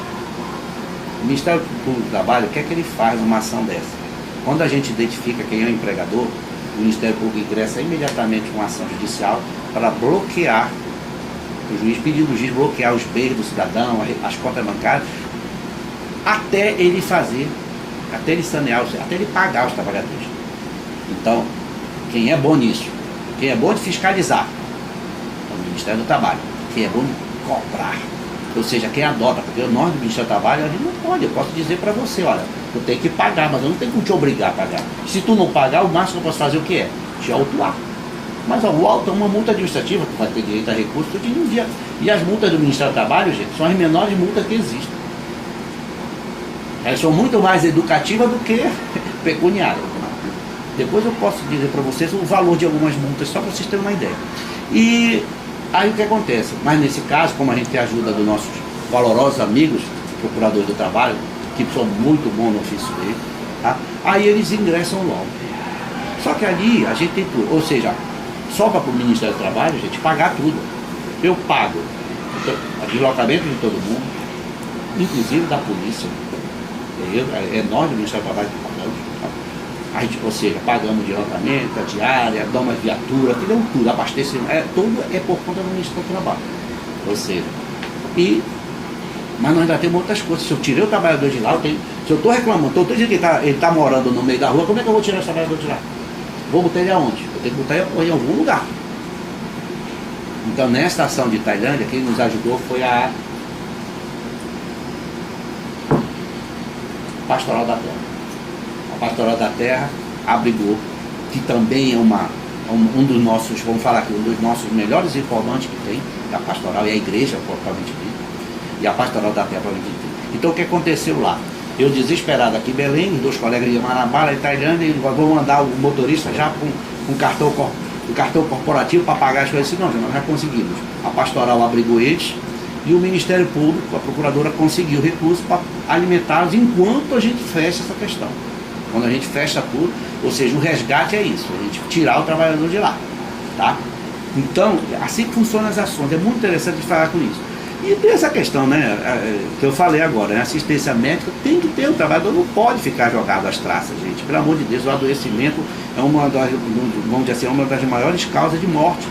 o Ministério Público do Trabalho, o que é que ele faz numa ação dessa? Quando a gente identifica quem é o empregador, o Ministério Público ingressa imediatamente uma ação judicial para bloquear o juiz, pedindo o juiz bloquear os bens do cidadão, as contas bancárias, até ele sanear, até ele pagar os trabalhadores. Então, quem é bom nisso, quem é bom de fiscalizar, é o Ministério do Trabalho. Quem é bom de cobrar, ou seja, quem adota, porque nós do Ministério do Trabalho, a gente não pode, eu posso dizer para você, olha, tu tem que pagar, mas eu não tenho como te obrigar a pagar. Se tu não pagar, o máximo que eu posso fazer o que é? Te autuar. Mas o auto é uma multa administrativa, tu vai ter direito a recurso todo dia. E as multas do Ministério do Trabalho, gente, são as menores multas que existem. Elas são muito mais educativas do que pecuniárias. Depois eu posso dizer para vocês o valor de algumas multas, só para vocês terem uma ideia. E aí o que acontece? Mas nesse caso, como a gente tem a ajuda dos nossos valorosos amigos, procuradores do trabalho, que são muito bons no ofício dele, tá? Aí eles ingressam logo. Só que ali a gente tem tudo, ou seja, sobra para o Ministério do Trabalho, gente, pagar tudo. Eu pago o deslocamento de todo mundo, inclusive da polícia. É nós do Ministério do Trabalho que pagamos. Tá? Ou seja, pagamos deslocamento, a diária, damos viatura, tudo, abastecimento, tudo é por conta do Ministério do Trabalho. Ou seja, e Mas nós ainda temos outras coisas. Se eu tirei o trabalhador de lá, se eu estou reclamando, estou dizendo que ele tá morando no meio da rua, como é que eu vou tirar esse trabalhador de lá? Vou botar ele aonde? Eu tenho que botar ele em algum lugar. Então, nesta ação de Tailândia, quem nos ajudou foi a Pastoral da Terra. A Pastoral da Terra abrigou, que também é um dos nossos, vamos falar aqui, um dos nossos melhores informantes que tem, a Pastoral e a igreja, propriamente dita, e a Pastoral da Terra, propriamente dita. Então, o que aconteceu lá? Eu desesperado aqui em Belém, os 2 colegas de Marabala, em Tailândia, e vou mandar o motorista já com um cartão corporativo para pagar as coisas. Não, nós já conseguimos. A Pastoral abrigou eles e o Ministério Público, a Procuradora, conseguiu recursos para alimentá-los enquanto a gente fecha essa questão. Quando a gente fecha tudo, ou seja, o resgate é isso, a gente tirar o trabalhador de lá, tá? Então, assim que funcionam as ações, é muito interessante falar com isso. E tem essa questão, né, que eu falei agora, né, assistência médica tem que ter, o trabalhador não pode ficar jogado às traças, gente. Pelo amor de Deus, o adoecimento é uma das, vamos dizer assim, uma das maiores causas de morte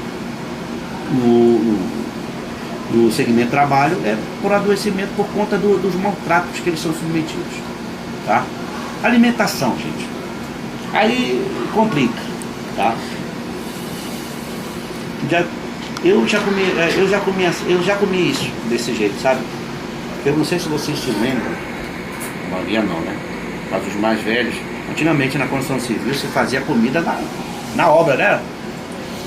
no segmento de trabalho, é por adoecimento por conta dos maltratos que eles são submetidos, tá? Alimentação, gente. Aí complica, tá? Eu já comi isso desse jeito, sabe? Eu não sei se vocês se lembram, a maioria não, né? Mas os mais velhos, antigamente na construção civil se fazia comida na obra, né?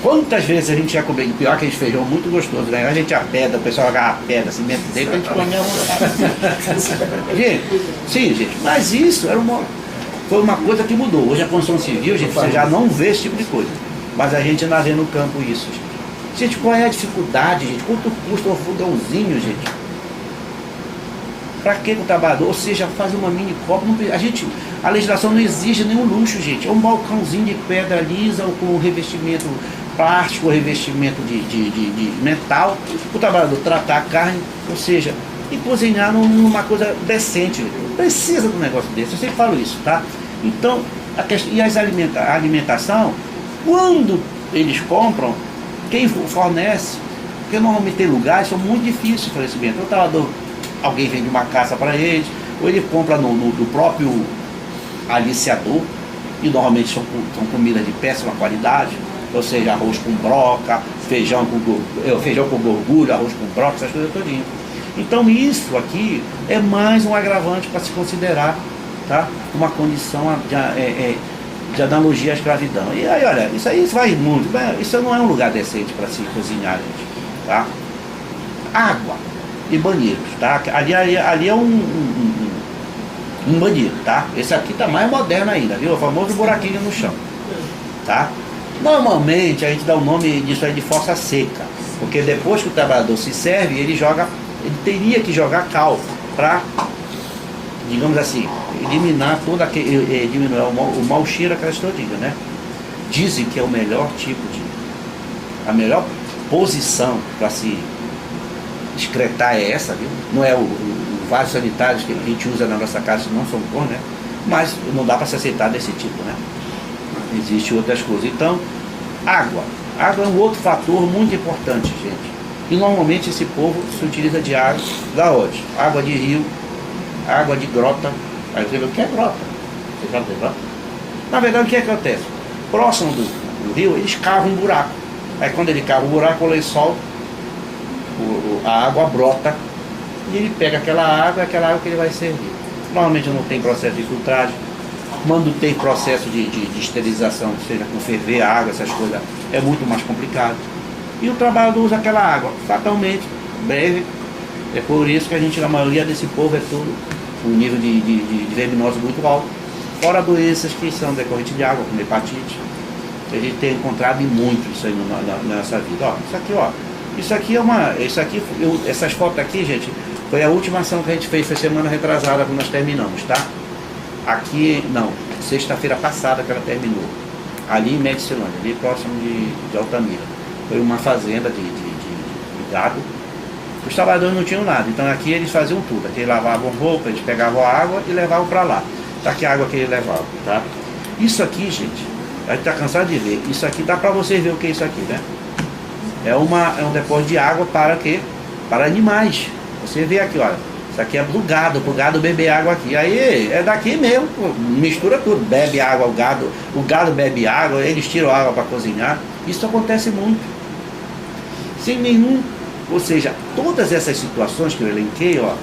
Quantas vezes a gente já comeu, pior que aquele feijão muito gostoso, né? A gente tinha pedra, o pessoal jogava pedra, cimento dentro, a gente comia gente, sim, gente, mas isso foi uma coisa que mudou. Hoje a construção civil, gente, você já não vê esse tipo de coisa. Mas a gente ainda vê no campo isso, gente. Gente, qual é a dificuldade, gente? Quanto custa um fogãozinho, gente? Para que o trabalhador? Ou seja, faz uma mini copa. A legislação não exige nenhum luxo, gente. É um balcãozinho de pedra lisa ou com revestimento plástico, ou revestimento de metal. O trabalhador tratar a carne, ou seja, e cozinhar numa coisa decente. Precisa de um negócio desse. Eu sempre falo isso, tá? Então, a alimentação, quando eles compram, quem fornece, porque normalmente tem lugares que são muito difíceis de fornecimento. O trabalhador, alguém vende uma caça para eles, ou ele compra do próprio aliciador, e normalmente são comidas de péssima qualidade, ou seja, arroz com broca, feijão com gorgulho, arroz com broca, essas coisas todinhas. Então isso aqui é mais um agravante para se considerar, tá? Uma condição de analogia à escravidão. E aí, olha, isso vai muito. Isso não é um lugar decente para se cozinhar, gente, tá? Água e banheiros, tá? Ali é um banheiro, tá? Esse aqui tá mais moderno ainda, viu? O famoso buraquinho no chão, tá? Normalmente a gente dá o nome disso aí de fossa seca, porque depois que o trabalhador se serve, ele teria que jogar cal para, digamos assim, eliminar diminuir o mau cheiro daquela estradinha, né? Dizem que é o melhor a melhor posição para se excretar é essa, viu? Não é o vaso sanitário que a gente usa na nossa casa, não são bons, né? Mas não dá para se aceitar desse tipo, né? Existem outras coisas. Então, água. Água é um outro fator muito importante, gente. E normalmente esse povo se utiliza de água da onde? Água de rio, água de grota. Aí você vê o que é grota? Você sabe o que é grota? Na verdade, o que acontece? Próximo do rio, eles cavam um buraco. Aí quando ele cava o buraco, o lençol, a água brota e ele pega aquela água que ele vai servir. Normalmente não tem processo de filtragem. Quando tem processo de esterilização, seja com ferver a água, essas coisas, é muito mais complicado. E o trabalhador usa aquela água, fatalmente, breve. É por isso que a maioria desse povo é tudo um nível de verminose muito alto. Fora doenças que são decorrentes de água, como hepatite. A gente tem encontrado muito isso aí na nossa vida. Ó, essas fotos aqui, gente, foi a última ação que a gente fez, foi semana retrasada, quando nós terminamos, tá? Aqui, não, sexta-feira passada que ela terminou. Ali em Medicilândia, ali próximo de Altamira. Foi uma fazenda de gado. Os trabalhadores não tinham nada, então aqui eles faziam tudo. Aqui eles lavavam roupa, eles pegavam a água e levavam para lá. Tá aqui a água que eles levavam, tá? Isso aqui, gente, a gente tá cansado de ver. Isso aqui dá para vocês ver o que é isso aqui, né? É um depósito de água para quê? Para animais. Você vê aqui, olha, Isso aqui é pro gado beber água aqui. Aí é daqui mesmo, pô, mistura tudo, bebe água, o gado bebe água, eles tiram água para cozinhar. Isso acontece muito. Sem nenhum, ou seja, todas essas situações que eu elenquei, ó,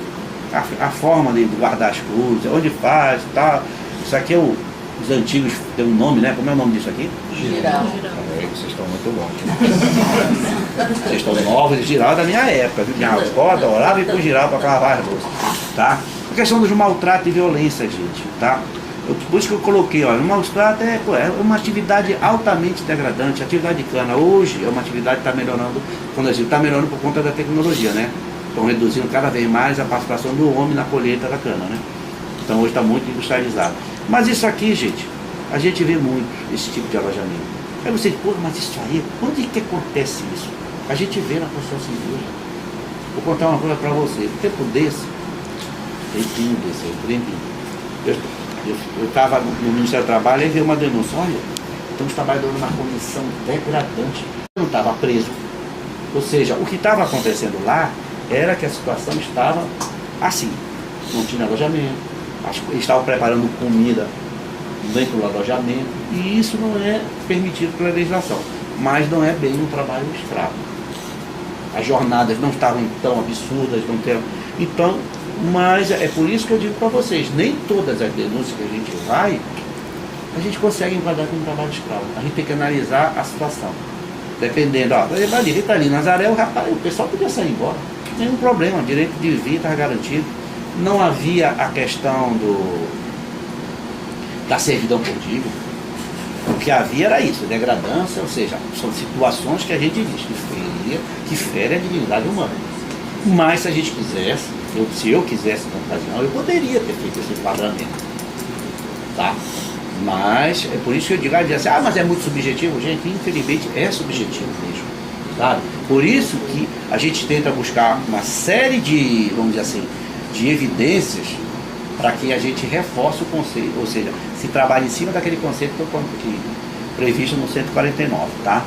a forma de guardar as coisas, onde faz, tal. Isso aqui é os antigos, tem um nome, né? Como é o nome disso aqui? Giral. Vocês estão muito bons. Vocês estão novos, de giral da minha época, viu? Minha avó adorava ir pro giral para lavar as louças, tá? A questão dos maltratos e violência, gente, tá? Por isso que eu coloquei, ó, o maltrato é uma atividade altamente degradante. A atividade de cana hoje é uma atividade que está melhorando, quando a gente está melhorando por conta da tecnologia, né? Estão reduzindo cada vez mais a participação do homem na colheita da cana, né? Então hoje está muito industrializado. Mas isso aqui, gente, a gente vê muito esse tipo de alojamento. Aí você diz, pô, mas isso aí, onde que acontece isso? A gente vê na construção civil. Vou contar uma coisa para você. No tempo desse, eu estava no Ministério do Trabalho e veio uma denúncia, olha, estamos trabalhando numa condição degradante. Eu não estava preso. Ou seja, o que estava acontecendo lá era que a situação estava assim, não tinha alojamento, eles estavam preparando comida dentro do alojamento, e isso não é permitido pela legislação, mas não é bem um trabalho escravo. As jornadas não estavam tão absurdas, não tem, então, mas é por isso que eu digo para vocês, nem todas as denúncias que a gente vai, a gente consegue enquadrar como um trabalho escravo. A gente tem que analisar a situação. Dependendo, ó, ele está ali, Nazaré, o pessoal podia sair embora. Nenhum problema, o direito de vir estava garantido. Não havia a questão da servidão por dívida. O que havia era isso, degradância, ou seja, são situações que a gente diz que fere a dignidade humana. Mas se a gente quisesse, se eu quisesse na ocasião, eu poderia ter feito esse enquadramento. Tá? Mas é por isso que eu digo, assim, mas é muito subjetivo. Gente, infelizmente é subjetivo mesmo. Sabe? Por isso que a gente tenta buscar uma série de, vamos dizer assim, de evidências para que a gente reforce o conceito, ou seja, se trabalhe em cima daquele conceito que previsto no 149, tá?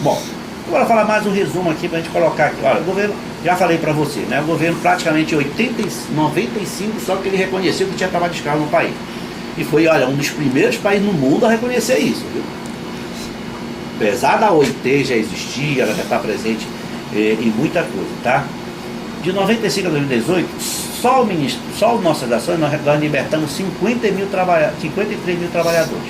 Bom, agora falar mais um resumo aqui para a gente colocar aqui. Olha, o governo, já falei para você, né? O governo praticamente 95 só que ele reconheceu que tinha trabalho escravo no país. E foi, olha, um dos primeiros países no mundo a reconhecer isso, viu? Apesar da OIT já existir, ela já está presente em muita coisa, tá? De 95 a 2018, só nossas ações, nós libertamos 53 mil trabalhadores.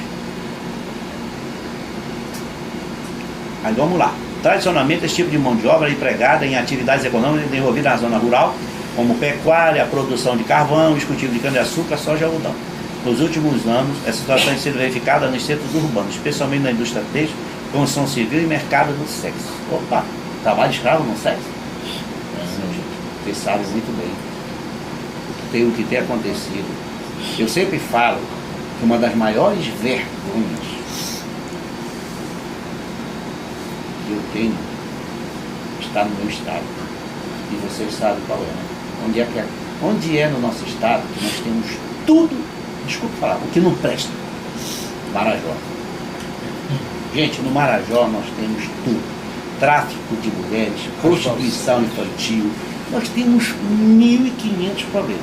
Aí vamos lá. Tradicionalmente, esse tipo de mão de obra é empregada em atividades econômicas desenvolvidas na zona rural, como pecuária, produção de carvão, cultivo de cana-de-açúcar, soja e algodão. Nos últimos anos, essa situação tem sido verificada nos centros urbanos, especialmente na indústria têxtil, construção civil e mercado do sexo. Opa, trabalho escravo no sexo? Vocês sabem muito bem o que tem acontecido. Eu sempre falo que uma das maiores vergonhas que eu tenho está no meu estado. E vocês sabem qual é, né? Onde é no nosso estado que nós temos tudo, desculpa falar, o que não presta? Marajó. Gente, no Marajó nós temos tudo. Tráfico de mulheres, prostituição infantil. Nós temos 1.500 problemas.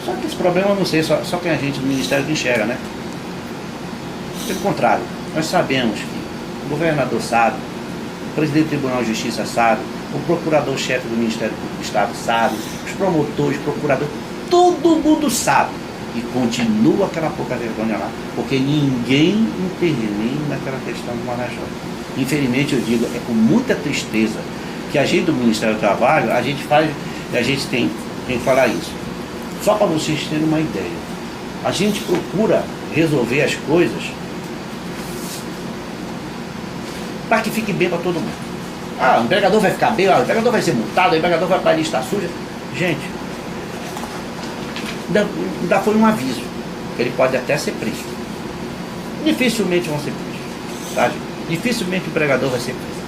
Só que esse problema, eu não sei, só quem a gente do Ministério que enxerga, né? Pelo contrário, nós sabemos que o governador sabe, o presidente do Tribunal de Justiça sabe, o procurador-chefe do Ministério Público do Estado sabe, os promotores, procuradores, todo mundo sabe. E continua aquela pouca vergonha lá, porque ninguém intervém naquela questão do Marajó. Infelizmente, eu digo, é com muita tristeza que a gente do Ministério do Trabalho, a gente tem que falar isso. Só para vocês terem uma ideia. A gente procura resolver as coisas para que fique bem para todo mundo. O empregador vai ficar bem, o empregador vai ser multado, o empregador vai para a lista suja. Gente, ainda foi um aviso, que ele pode até ser preso. Dificilmente vão ser presos, tá, gente? Dificilmente o empregador vai ser preso.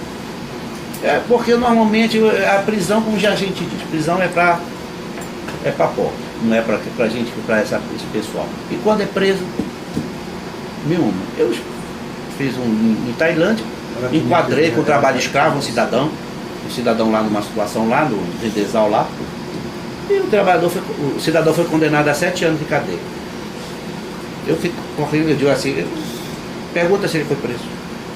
Porque normalmente a prisão, como já a gente diz, prisão é para pobre, não é para gente, para esse pessoal. E quando é preso, eu fiz em Tailândia, enquadrei com o trabalho escravo um cidadão, um cidadão lá numa situação lá no Rendezal lá, e o cidadão foi condenado a 7 anos de cadeia. Eu fico correndo, eu digo assim, pergunta se ele foi preso.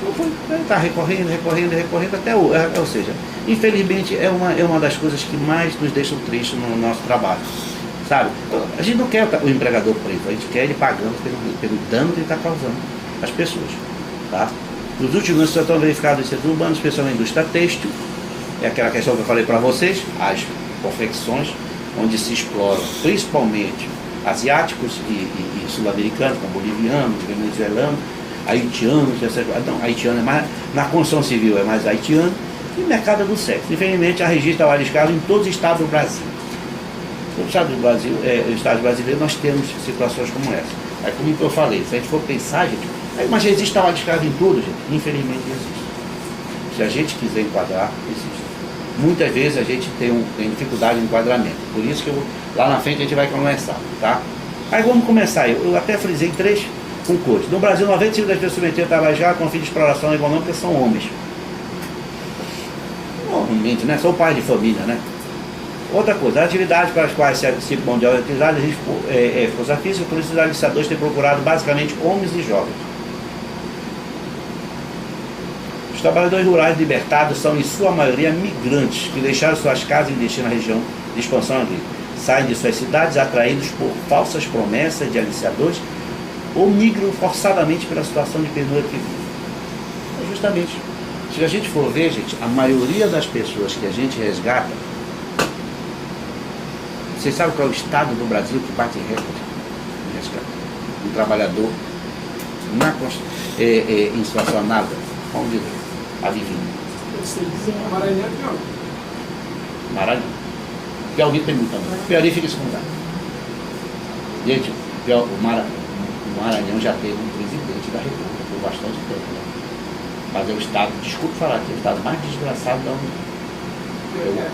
Não foi, ele está recorrendo até hoje. Ou seja, infelizmente é uma das coisas que mais nos deixam tristes no nosso trabalho. Sabe? A gente não quer o empregador preso, a gente quer ele pagando pelo dano que ele está causando às pessoas. Tá? Nos últimos anos estão verificados em setor urbano, especialmente na indústria têxtil, é aquela questão que eu falei para vocês, as confecções, onde se exploram principalmente asiáticos e sul-americanos, como bolivianos, venezuelanos, haitianos, não, haitiano é mais, na construção civil é mais haitiano, e mercado do sexo. Infelizmente, a registro trabalho escravo em todos os estados do Brasil. No estado do Brasil, os estados brasileiros, nós temos situações como essa. Aí, como eu falei, se a gente for pensar, gente, mas existe trabalho escravo em tudo, gente? Infelizmente existe. Se a gente quiser enquadrar, existe. Muitas vezes a gente tem dificuldade de enquadramento. Por isso que lá na frente a gente vai começar, tá? Aí vamos começar. Eu até frisei 3 com cores. No Brasil, 95% das pessoas submetidas a trabalhar com fim de exploração econômica são homens. Normalmente, né? São pais de família, né? Outra coisa, as atividades para as quais se antecipa mão de obra utilizada, força física, por isso os aliciadores têm procurado basicamente homens e jovens. Os trabalhadores rurais libertados são, em sua maioria, migrantes que deixaram suas casas e investiram na região de expansão agrícola. Saem de suas cidades atraídos por falsas promessas de aliciadores ou migram forçadamente pela situação de penúria que vivem. Justamente, se a gente for ver, gente, a maioria das pessoas que a gente resgata, vocês sabem qual é o estado do Brasil que bate recorde de resgate? Um trabalhador em situação análoga, vamos dizer, adivinha. Maranhão. Maranhão. Piauí tem muito também. Piauí fica esse contato. Gente, o Maranhão já teve um presidente da República por bastante tempo, né? Mas é o estado, desculpe falar aqui, é o estado mais desgraçado da União.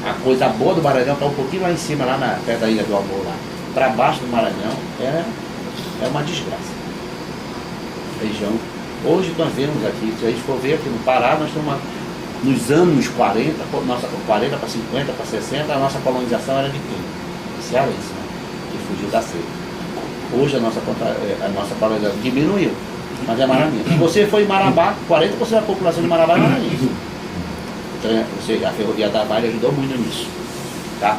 A coisa boa do Maranhão está um pouquinho lá em cima, lá perto da Ilha do Amor, lá. Para baixo do Maranhão é uma desgraça. Região. Hoje nós vemos aqui, se a gente for ver aqui no Pará, nós estamos nos anos 40, nossa 40 para 50, para 60, a nossa colonização era de quem? Cearense, né? Que fugiu da seca. Hoje a nossa colonização diminuiu, mas é maranhense. Se você for em Marabá, 40% da população de Marabá é maranhense. Então, ou seja, a Ferrovia da Vale ajudou muito nisso. Tá?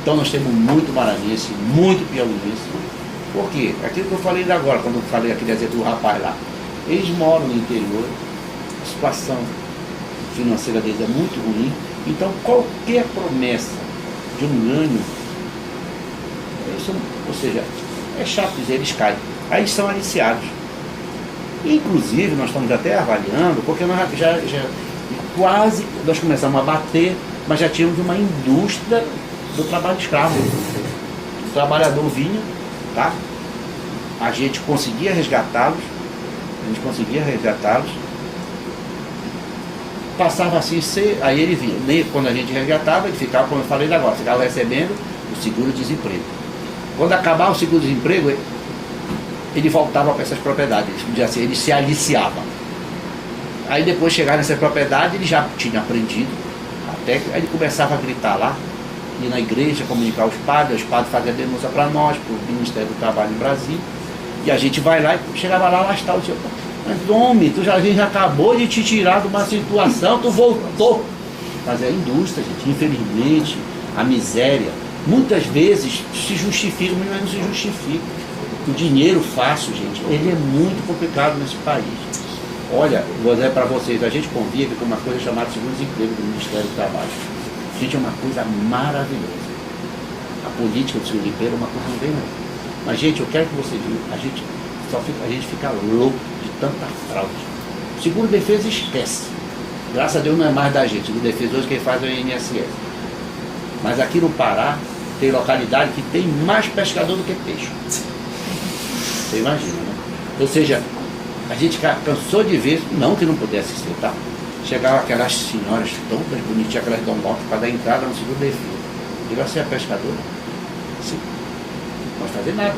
Então nós temos muito maranhense, muito piauiense. Por quê? Aquilo que eu falei agora, quando eu falei aquele exemplo do rapaz lá. Eles moram no interior, a situação financeira deles é muito ruim, então qualquer promessa de um ganho, ou seja, é chato dizer, eles caem. Aí são aliciados. Inclusive, nós estamos até avaliando, porque nós já quase nós começamos a bater, mas já tínhamos uma indústria do trabalho escravo. O trabalhador vinha, tá? A gente conseguia resgatá-los, passava assim, aí ele vinha. Quando a gente resgatava, ele ficava, como eu falei agora, ficava recebendo o seguro-desemprego. Quando acabava o seguro-desemprego, ele voltava para essas propriedades, ele se aliciava. Aí depois chegar nessa propriedade, ele já tinha aprendido, até que aí ele começava a gritar lá, ir na igreja, comunicar os padres faziam denúncia para nós, para o Ministério do Trabalho em Brasília, e a gente vai lá e chegava lá está o tipo, mas homem, a gente já acabou de te tirar de uma situação, tu voltou. Mas é a indústria, gente, infelizmente, a miséria, muitas vezes se justifica, mas não se justifica. O dinheiro fácil, gente, ele é muito complicado nesse país. Olha, vou dizer para vocês, a gente convive com uma coisa chamada seguro-desemprego do Ministério do Trabalho. Gente, é uma coisa maravilhosa. A política do seguro-desemprego é uma coisa bem legal. Mas, gente, eu quero que vocês vejam, a gente fica louco de tanta fraude. O seguro-defesa esquece. Graças a Deus não é mais da gente. O seguro-defesa hoje quem faz é o INSS. Mas aqui no Pará, tem localidade que tem mais pescador do que peixe. Você imagina, né? Ou seja, a gente cansou de ver, não que não pudesse ser, tá? Chegavam aquelas senhoras todas bonitinhas, aquelas dão golpe para dar entrada no seguro-defesa. Digo, você é pescadora? Sim. Não pode fazer nada.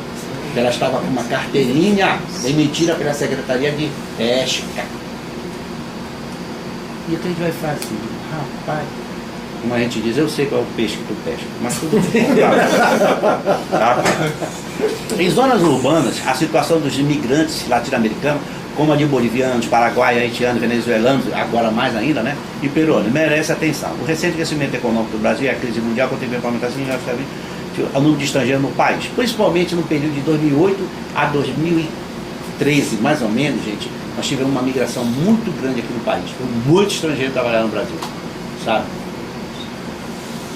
Ela estava com uma carteirinha emitida pela Secretaria de Pesca. E o que a gente vai fazer? Rapaz, Como a gente diz, eu sei qual é o peixe que tu pesca, mas tudo bem. Tá? Em zonas urbanas, a situação dos imigrantes latino-americanos, como a de bolivianos, paraguaios, haitianos, venezuelanos, agora mais ainda, né? E peruanos, merece atenção. O recente crescimento econômico do Brasil e a crise mundial contribuiu para aumentar o número de estrangeiros no país, principalmente no período de 2008 a 2013, mais ou menos, gente. Nós tivemos uma migração muito grande aqui no país. Foi muito estrangeiro trabalhar no Brasil, sabe?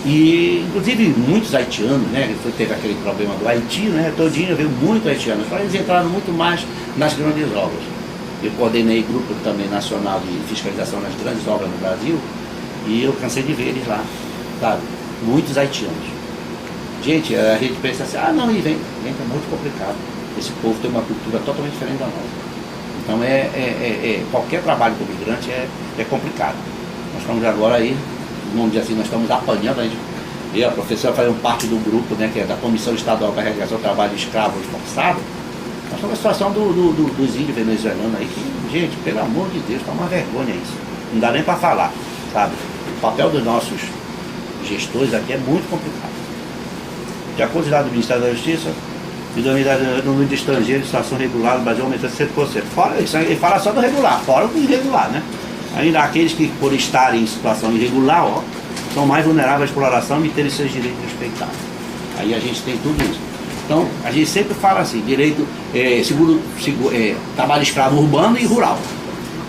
E, inclusive, muitos haitianos, né? Teve aquele problema do Haiti, né? Todinho veio muito haitianos. Eles entraram muito mais nas grandes obras. Eu coordenei grupo também nacional de fiscalização nas grandes obras no Brasil e eu cansei de ver eles lá, sabe? Muitos haitianos. Gente, a gente pensa assim, ah não, e vem é muito complicado. Esse povo tem uma cultura totalmente diferente da nossa. Então qualquer trabalho com migrante é complicado. Nós estamos agora aí, vamos dizer assim, nós estamos apanhando, e a professora fazendo parte do grupo, né, que é da Comissão Estadual para a Erradicação do Trabalho Escravo Forçado. Nós estamos na situação dos índios venezuelanos aí, que, gente, pelo amor de Deus, está uma vergonha isso. Não dá nem para falar, sabe? O papel dos nossos gestores aqui é muito complicado. De acordo com os dados do Ministério da Justiça, de 2010, o número de estrangeiros em situação regular no Brasil aumentou 100%. Fora isso, ele fala só do regular, fora do irregular, né? Ainda aqueles que, por estarem em situação irregular, ó, são mais vulneráveis à exploração e terem seus direitos respeitados. Aí a gente tem tudo isso. Então, a gente sempre fala assim, direito, trabalho escravo urbano e rural.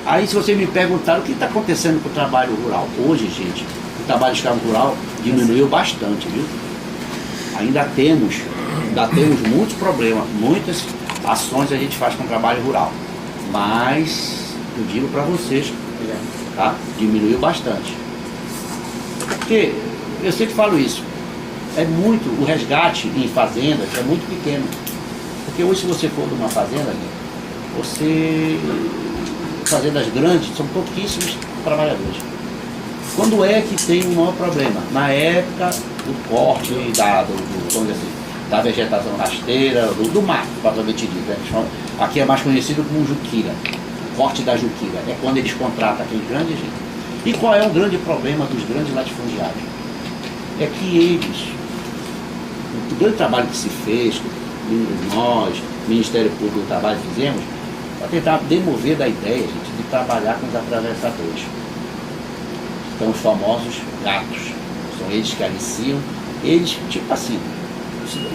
Aí se você me perguntar o que está acontecendo com o trabalho rural, hoje, gente, o trabalho escravo rural diminuiu bastante, viu? Ainda temos muitos problemas, muitas ações a gente faz com o trabalho rural. Mas, eu digo para vocês, tá? Diminuiu bastante. Porque, eu sempre falo isso, o resgate em fazendas é muito pequeno. Porque hoje se você for de uma fazenda, fazendas grandes, são pouquíssimos trabalhadores. Quando é que tem um maior problema? Na época do corte da vegetação rasteira, do mato, propriamente dito. Né? Aqui é mais conhecido como juquira, corte da juquira. É quando eles contratam aqueles grandes gente. E qual é o grande problema dos grandes latifundiários? É que o grande trabalho que se fez, que nós, Ministério Público do Trabalho, fizemos, para tentar demover da ideia, gente, de trabalhar com os atravessadores. Então, os famosos gatos, são eles que aliciam, eles, tipo assim,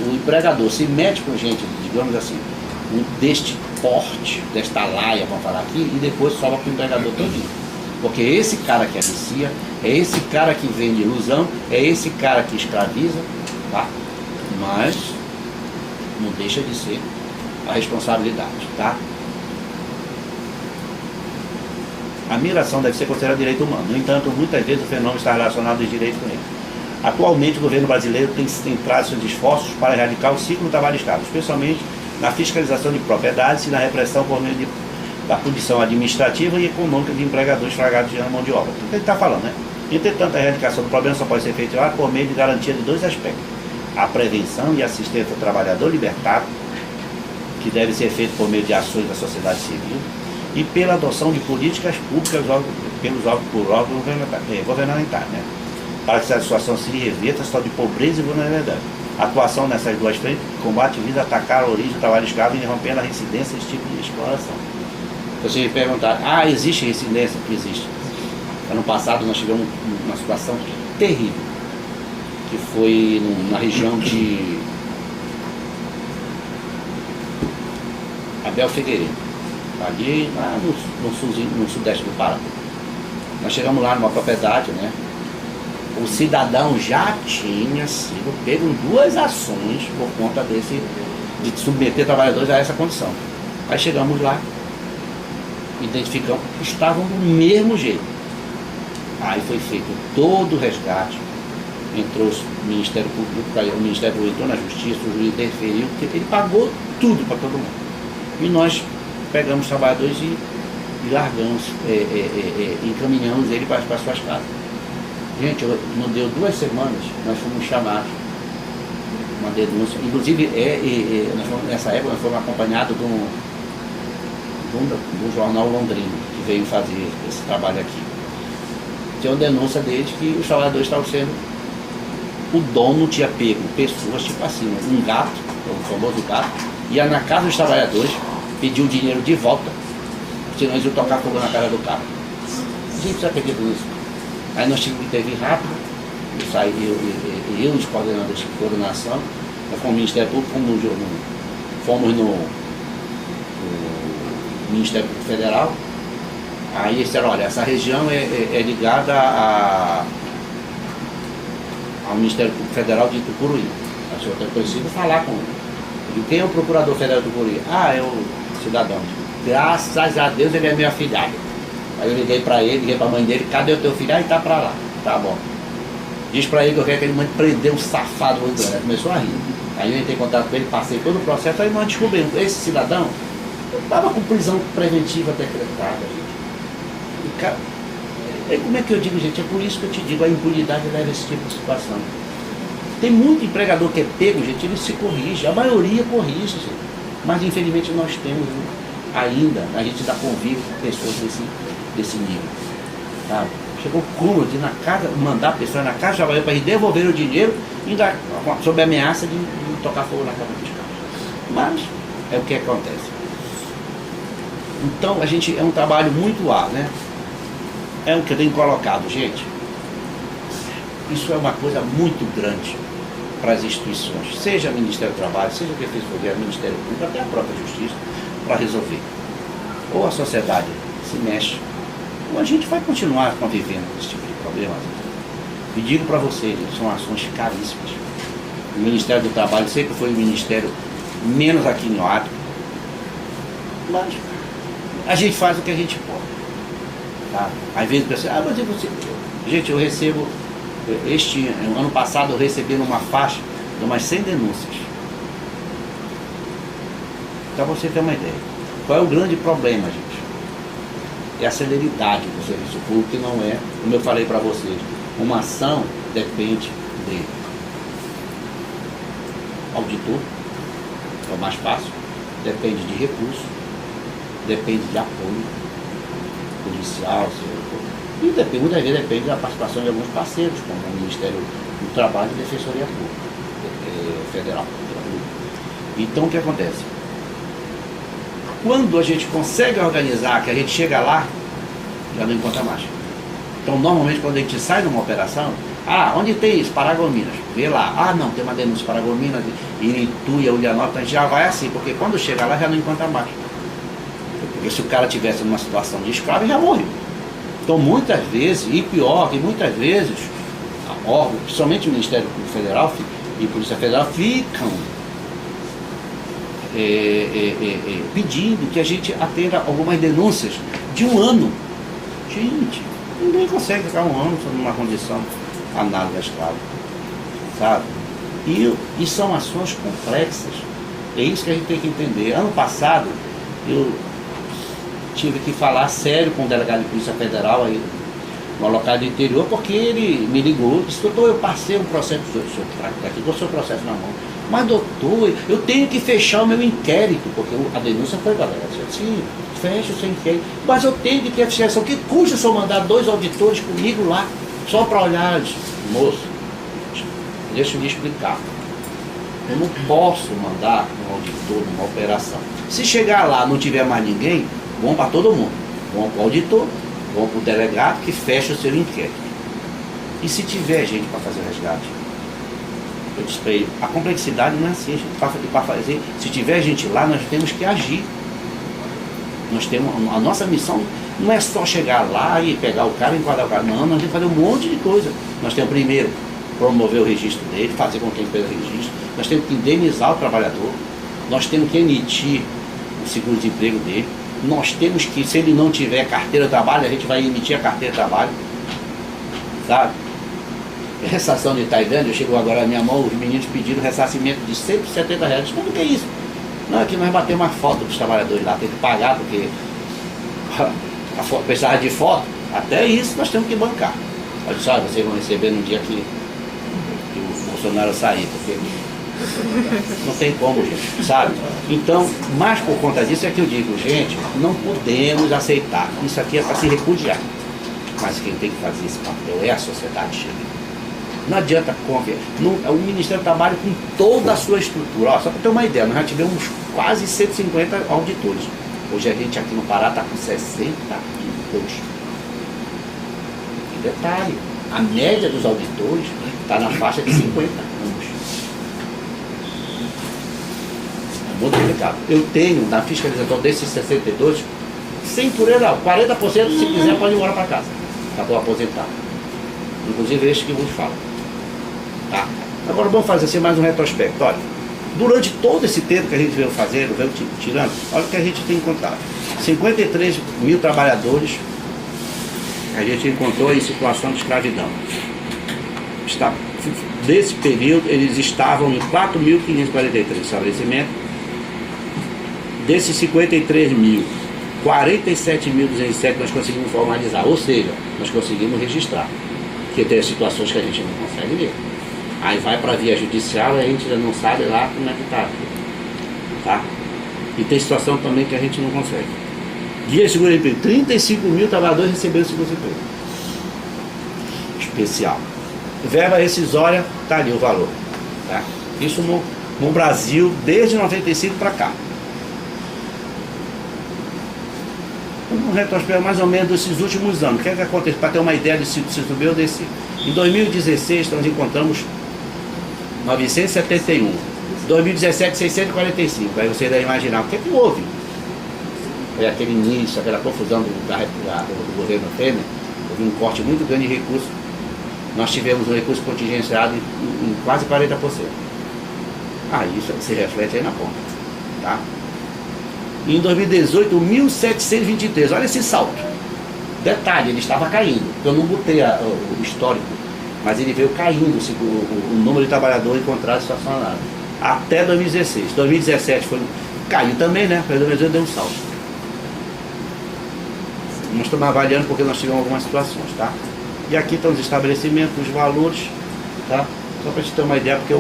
o empregador se mete com gente, digamos assim, deste porte, desta laia, vamos falar aqui, e depois sobra para o empregador todinho. Porque é esse cara que alicia, é esse cara que vende ilusão, é esse cara que escraviza, tá? Mas não deixa de ser a responsabilidade, tá? A migração deve ser considerada direito humano. No entanto, muitas vezes o fenômeno está relacionado aos direitos com ele. Atualmente, o governo brasileiro tem centrado seus esforços para erradicar o ciclo do trabalho escravo, especialmente na fiscalização de propriedades e na repressão por meio da punição administrativa e econômica de empregadores flagrados de mão de obra. O que ele está falando, né? Entretanto, a erradicação do problema só pode ser efetuada por meio de garantia de dois aspectos: a prevenção e assistência ao trabalhador libertado, que deve ser feito por meio de ações da sociedade civil, e pela adoção de políticas públicas por órgãos governamentais, né? Para que essa situação se reverta a situação de pobreza e vulnerabilidade. A atuação nessas duas frentes, combate visa atacar a origem do trabalho escravo e romper a reincidência desse tipo de exploração. Você me perguntar, existe reincidência? Existe. Ano passado nós tivemos uma situação terrível, que foi na região de Abel Figueiredo, ali no sudeste do Pará. Nós chegamos lá numa propriedade, né? O cidadão já tinha sido pego em duas ações por conta de submeter trabalhadores a essa condição. Aí chegamos lá, identificamos que estavam do mesmo jeito. Aí foi feito todo o resgate, entrou o Ministério Público, o Ministério Público entrou na Justiça, o juiz interferiu, porque ele pagou tudo para todo mundo. E nós pegamos os trabalhadores e largamos, encaminhamos ele para as suas casas. Gente, não deu 2 semanas, nós fomos chamados, uma denúncia. Inclusive, nessa época nós fomos acompanhados de um jornal londrino, que veio fazer esse trabalho aqui. tinha uma denúncia deles que os trabalhadores estavam sendo... O dono tinha pego pessoas, tipo assim, um gato, o famoso gato, ia na casa dos trabalhadores, pediu o dinheiro de volta, senão eles iam tocar fogo na casa do cara. A gente precisa acreditar nisso. Aí nós tivemos que intervir rápido, eu os coordenadores de coordenação, com o Ministério Público, fomos no Ministério Público Federal. Aí eles disseram, olha, essa região é ligada ao Ministério Público Federal de Tucuruí. A senhora tem conhecido falar com ele. Quem é o Procurador Federal de Tucuruí? Ah, é o cidadão. Graças a Deus ele é meu afilhado. Aí eu liguei pra ele, liguei pra mãe dele, cadê o teu filho? Aí tá pra lá. Tá bom. Diz pra ele que eu quero que ele mande prender um safado muito grande. Aí começou a rir. Aí eu entrei em contato com ele, passei todo o processo, aí nós descobrimos, esse cidadão estava com prisão preventiva decretada, gente. E, cara, como é que eu digo, gente? É por isso que eu te digo, a impunidade leva a esse tipo de situação. Tem muito empregador que é pego, gente, ele se corrige, a maioria corrige, gente. Mas infelizmente nós temos ainda, a gente ainda convive com pessoas desse nível, sabe? Chegou o cúmulo de na casa, mandar pessoas na casa de trabalho para devolver o dinheiro, ainda sob a ameaça de tocar fogo na casa dos caras. Mas é o que acontece. Então a gente é um trabalho muito árduo, né? É o que eu tenho colocado, gente. Isso é uma coisa muito grande para as instituições, seja o Ministério do Trabalho, seja a Defensoria, o Ministério Público, até a própria Justiça, para resolver. Ou a sociedade se mexe, ou a gente vai continuar convivendo com esse tipo de problema. E digo para vocês, são ações caríssimas. O Ministério do Trabalho sempre foi o ministério menos aquinhoado, mas a gente faz o que a gente pode. Tá? Às vezes pensa, mas você... Gente, eu recebo, ano passado eu recebi numa faixa de umas 100 denúncias. Para você ter uma ideia. Qual é o grande problema, gente? É a celeridade do serviço público, que não é, como eu falei para vocês, uma ação depende de auditor, é o mais fácil, depende de recurso, depende de apoio policial, e depende, muitas vezes depende da participação de alguns parceiros, como o Ministério do Trabalho e Defensoria Pública Federal. Então o que acontece? Quando a gente consegue organizar, que a gente chega lá, já não encontra mais. Então, normalmente, quando a gente sai numa operação, onde tem isso? Paragominas. Vê lá. Não, tem uma denúncia Paragominas, Irituia, Ulianópolis, a gente já vai assim, porque quando chega lá, já não encontra mais. Porque se o cara tivesse numa situação de escravo, ele já morreu. Então, muitas vezes, e pior, que muitas vezes, órgãos, principalmente o Ministério Público Federal e Polícia Federal, ficam pedindo que a gente atenda algumas denúncias de um ano. Gente, ninguém consegue ficar um ano numa condição análoga à escrava, sabe? E são ações complexas. É isso que a gente tem que entender. Ano passado, eu tive que falar sério com o delegado de Polícia Federal aí, no local do interior, porque ele me ligou, disse, doutor, eu passei um processo, aqui com o seu processo na mão. Mas doutor, eu tenho que fechar o meu inquérito, porque a denúncia foi para a delegacia. Sim, fecha o seu inquérito. Mas eu tenho que ter a fiscalização. Que custa se eu mandar 2 auditores comigo lá, só para olhar? Moço, deixa eu me explicar. Eu não posso mandar um auditor numa operação. Se chegar lá não tiver mais ninguém, vão para todo mundo. Vão para o auditor, vão para o delegado que fecha o seu inquérito. E se tiver gente para fazer o resgate? Eu disse para ele, a complexidade não é assim, para fazer, se tiver gente lá, nós temos que agir. Nós temos, a nossa missão não é só chegar lá e pegar o cara e enquadrar o cara, não, nós temos que fazer um monte de coisa. Nós temos primeiro, promover o registro dele, fazer com que ele fez o registro, nós temos que indenizar o trabalhador, nós temos que emitir o seguro-desemprego dele, nós temos que, se ele não tiver carteira de trabalho, a gente vai emitir a carteira de trabalho, sabe? Essa ação de Tailândia, chegou agora na minha mão, os meninos pediram ressarcimento de R$170. Mas o que é isso? Não, é que nós batemos uma foto dos trabalhadores lá, tem que pagar, porque precisava de foto, até isso nós temos que bancar. Olha só, vocês vão receber no dia que o Bolsonaro sair, porque não tem como, gente, sabe? Então, mas por conta disso é que eu digo, gente, não podemos aceitar, isso aqui é para se repudiar. Mas quem tem que fazer esse papel é a sociedade civil. Não adianta conversar. O Ministério do Trabalho com toda a sua estrutura. Ó, só para ter uma ideia, nós já tivemos quase 150 auditores. Hoje a gente aqui no Pará está com 62. E detalhe, a média dos auditores está na faixa de 50 anos. É muito delicado. Eu tenho na fiscalização desses 62, sem pureza, 40% se quiser pode ir embora para casa. Tá bom, aposentar. Inclusive este que vos falo. Tá? Agora vamos fazer assim mais um retrospecto. Olha, durante todo esse tempo que a gente veio fazendo, veio tirando, olha o que a gente tem encontrado. 53 mil trabalhadores a gente encontrou em situação de escravidão. Desse período, eles estavam em 4.543 estabelecimentos. Desses 53 mil, 47.207 nós conseguimos formalizar, ou seja, nós conseguimos registrar. Porque tem situações que a gente não consegue ver. Aí vai para a via judicial e a gente já não sabe lá como é que está. Tá? E tem situação também que a gente não consegue. Guia de seguro-emprego, 35 mil trabalhadores receberam seguro-emprego especial. Verba rescisória, está ali o valor. Tá? Isso no Brasil desde 95 para cá. Um retrospecto mais ou menos desses últimos anos. O que é que aconteceu? Para ter uma ideia de se subiu ou desceu. Em 2016 nós encontramos 971. Em 2017, 645. Aí você deve imaginar o que é que houve. Foi aquele início, aquela confusão do governo Temer. Houve um corte muito grande de recursos. Nós tivemos um recurso contingenciado em quase 40%. Isso se reflete aí na ponta. Tá? E em 2018, 1.723. Olha esse salto. Detalhe, ele estava caindo. Eu não botei o histórico, mas ele veio caindo o número de trabalhadores encontrados em situação análoga. Até 2016. 2017 caiu também, né? Mas 2018 deu um salto. Nós estamos avaliando porque nós tivemos algumas situações, tá? E aqui estão os estabelecimentos, os valores, tá? Só para te ter uma ideia, porque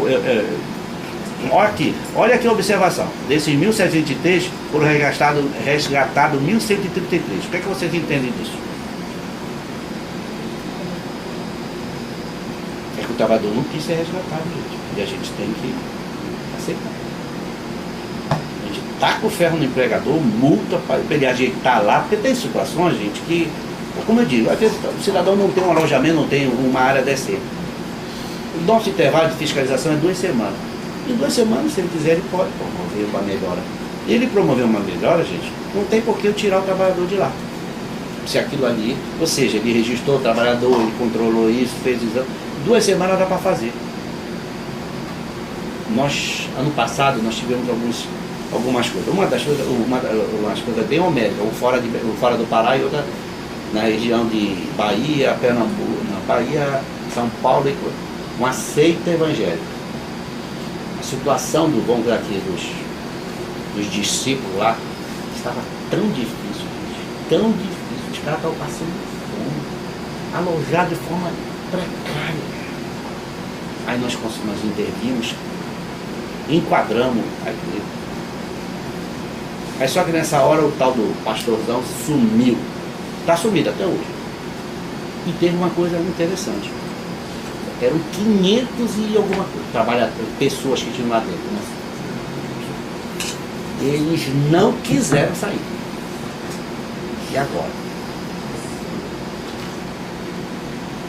olha aqui a observação. Desses 1.703 foram resgatados 1.133. O que é que vocês entendem disso? É que o trabalhador não quis ser resgatado, gente. E a gente tem que aceitar. A gente taca o ferro no empregador, multa para ele ajeitar lá, porque tem situações, gente, que, como eu digo, às vezes o cidadão não tem um alojamento, não tem uma área decente. O nosso intervalo de fiscalização é 2 semanas. Em 2 semanas, se ele quiser, ele pode promover uma melhora. E ele promover uma melhora, gente, não tem por que eu tirar o trabalhador de lá. Se aquilo ali, ou seja, ele registrou o trabalhador, ele controlou isso, fez o exame, 2 semanas dá para fazer. Ano passado, nós tivemos algumas coisas. Umas coisas bem homéricas, um fora do Pará e outra na região de Bahia, Pernambuco, Bahia, São Paulo e coisa. Uma seita evangélica. A situação vamos dizer aqui, dos discípulos lá estava tão difícil, gente, tão difícil. Os caras estavam passando fome, alojados de forma precária. Aí nós intervimos, enquadramos aquilo. Aí só que nessa hora o tal do pastorzão sumiu. Está sumido até hoje. E teve uma coisa interessante. Eram 500 e alguma coisa, pessoas que tinham lá dentro. Né? Eles não quiseram sair. E agora?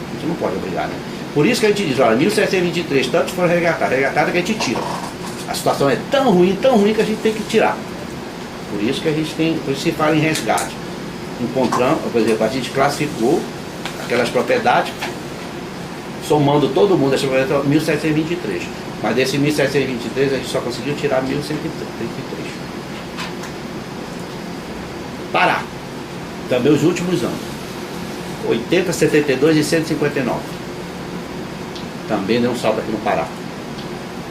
A gente não pode obrigar, né? Por isso que a gente diz, olha, 1.723, tantos foram resgatados que a gente tira. A situação é tão ruim que a gente tem que tirar. Por isso que se fala em resgate. Encontramos, por exemplo, a gente classificou aquelas propriedades, somando todo mundo, essa propriedade 1.723. Mas desse 1.723 a gente só conseguiu tirar 1.133. Pará. Também os últimos anos. 80, 72 e 159. Também deu um salto aqui no Pará.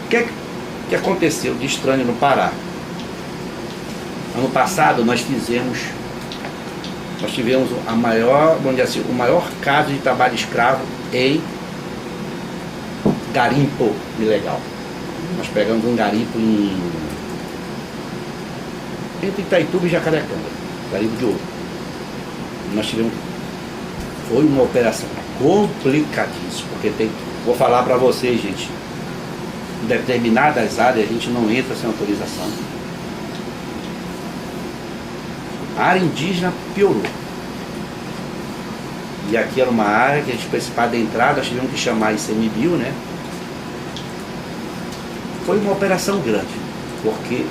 O que aconteceu de estranho no Pará? Ano passado nós tivemos a maior, vamos dizer assim, o maior caso de trabalho escravo em garimpo ilegal. Nós pegamos um garimpo entre Itaituba e Jacarecanga, garimpo de ouro. Nós tivemos Foi uma operação complicadíssima, porque vou falar para vocês, gente, em determinadas áreas a gente não entra sem autorização. A área indígena piorou. E aqui era uma área que a gente participava da entrada, nós tivemos que chamar ICMBio, né? Foi uma operação grande, porque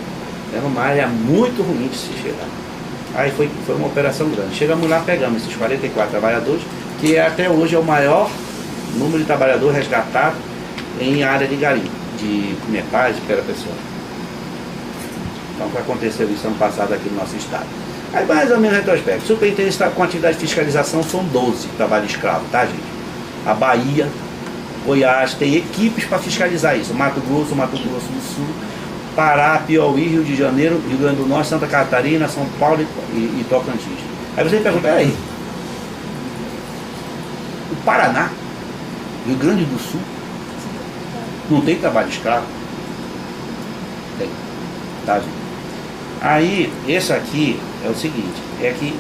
era uma área muito ruim de se chegar. Aí foi uma operação grande. Chegamos lá, pegamos esses 44 trabalhadores, que até hoje é o maior número de trabalhadores resgatados em área de garimpo, de metais, de pedra preciosa. Então, o que aconteceu isso ano passado aqui no nosso estado. Aí, mais ou menos, retrospecto. Superintendência com atividade de fiscalização são 12 trabalho escravo, tá, gente? A Bahia, Goiás, tem equipes para fiscalizar isso. Mato Grosso do Sul, Pará, Piauí, Rio de Janeiro, Rio Grande do Norte, Santa Catarina, São Paulo e Tocantins. Aí você pergunta, peraí, o Paraná, Rio Grande do Sul, não tem trabalho escravo? Tem, tá, gente? Aí, esse aqui é o seguinte, é que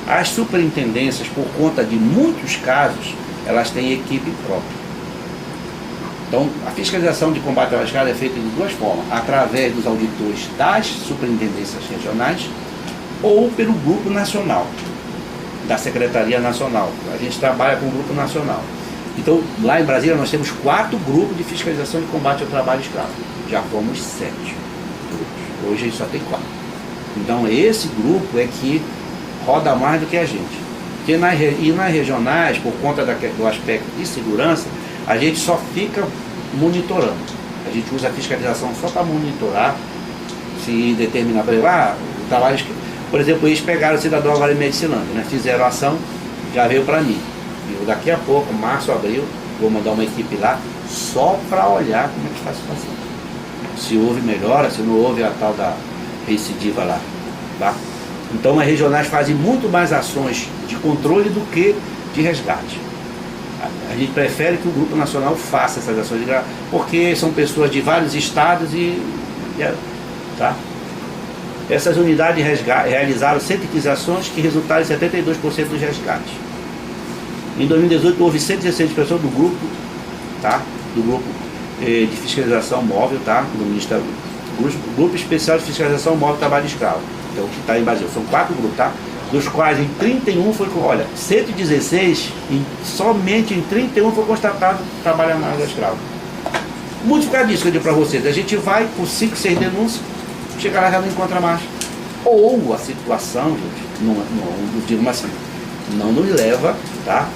as superintendências, por conta de muitos casos, elas têm equipe própria. Então, a fiscalização de combate ao escravo é feita de duas formas, através dos auditores das superintendências regionais ou pelo Grupo Nacional, da Secretaria Nacional. A gente trabalha com o Grupo Nacional. Então, lá em Brasília, nós temos 4 grupos de fiscalização de combate ao trabalho escravo. Já fomos 7 grupos. Hoje a gente só tem 4. Então, esse grupo é que roda mais do que a gente. Porque nas regionais, por conta do aspecto de segurança, a gente só fica monitorando. A gente usa a fiscalização só para monitorar, se determinar, por exemplo, o trabalho, por exemplo, eles pegaram o cidadão agora em Medicilândia, né? Fizeram a ação, já veio para mim. E daqui a pouco, março, abril, vou mandar uma equipe lá só para olhar como é que está a situação. Se houve melhora, se não houve a tal da recidiva lá. Tá? Então as regionais fazem muito mais ações de controle do que de resgate. A gente prefere que o Grupo Nacional faça essas ações de resgate, porque são pessoas de vários estados tá? Essas unidades de resgate realizaram 115 ações que resultaram em 72% dos resgates. Em 2018 houve 116 pessoas do grupo, tá? Do grupo de fiscalização móvel, tá? Do Ministério, Grupo Especial de Fiscalização Móvel de Trabalho Escravo, então que está em Brasil. São 4 grupos, tá? Dos quais em 31 foi, olha, 116, somente em 31 foi constatado trabalho na área escrava. Muito por causa disso que eu digo para vocês, a gente vai por 5, 6 denúncias, chega lá já não encontra mais. Ou a situação, gente, não digo assim, não nos leva, tá,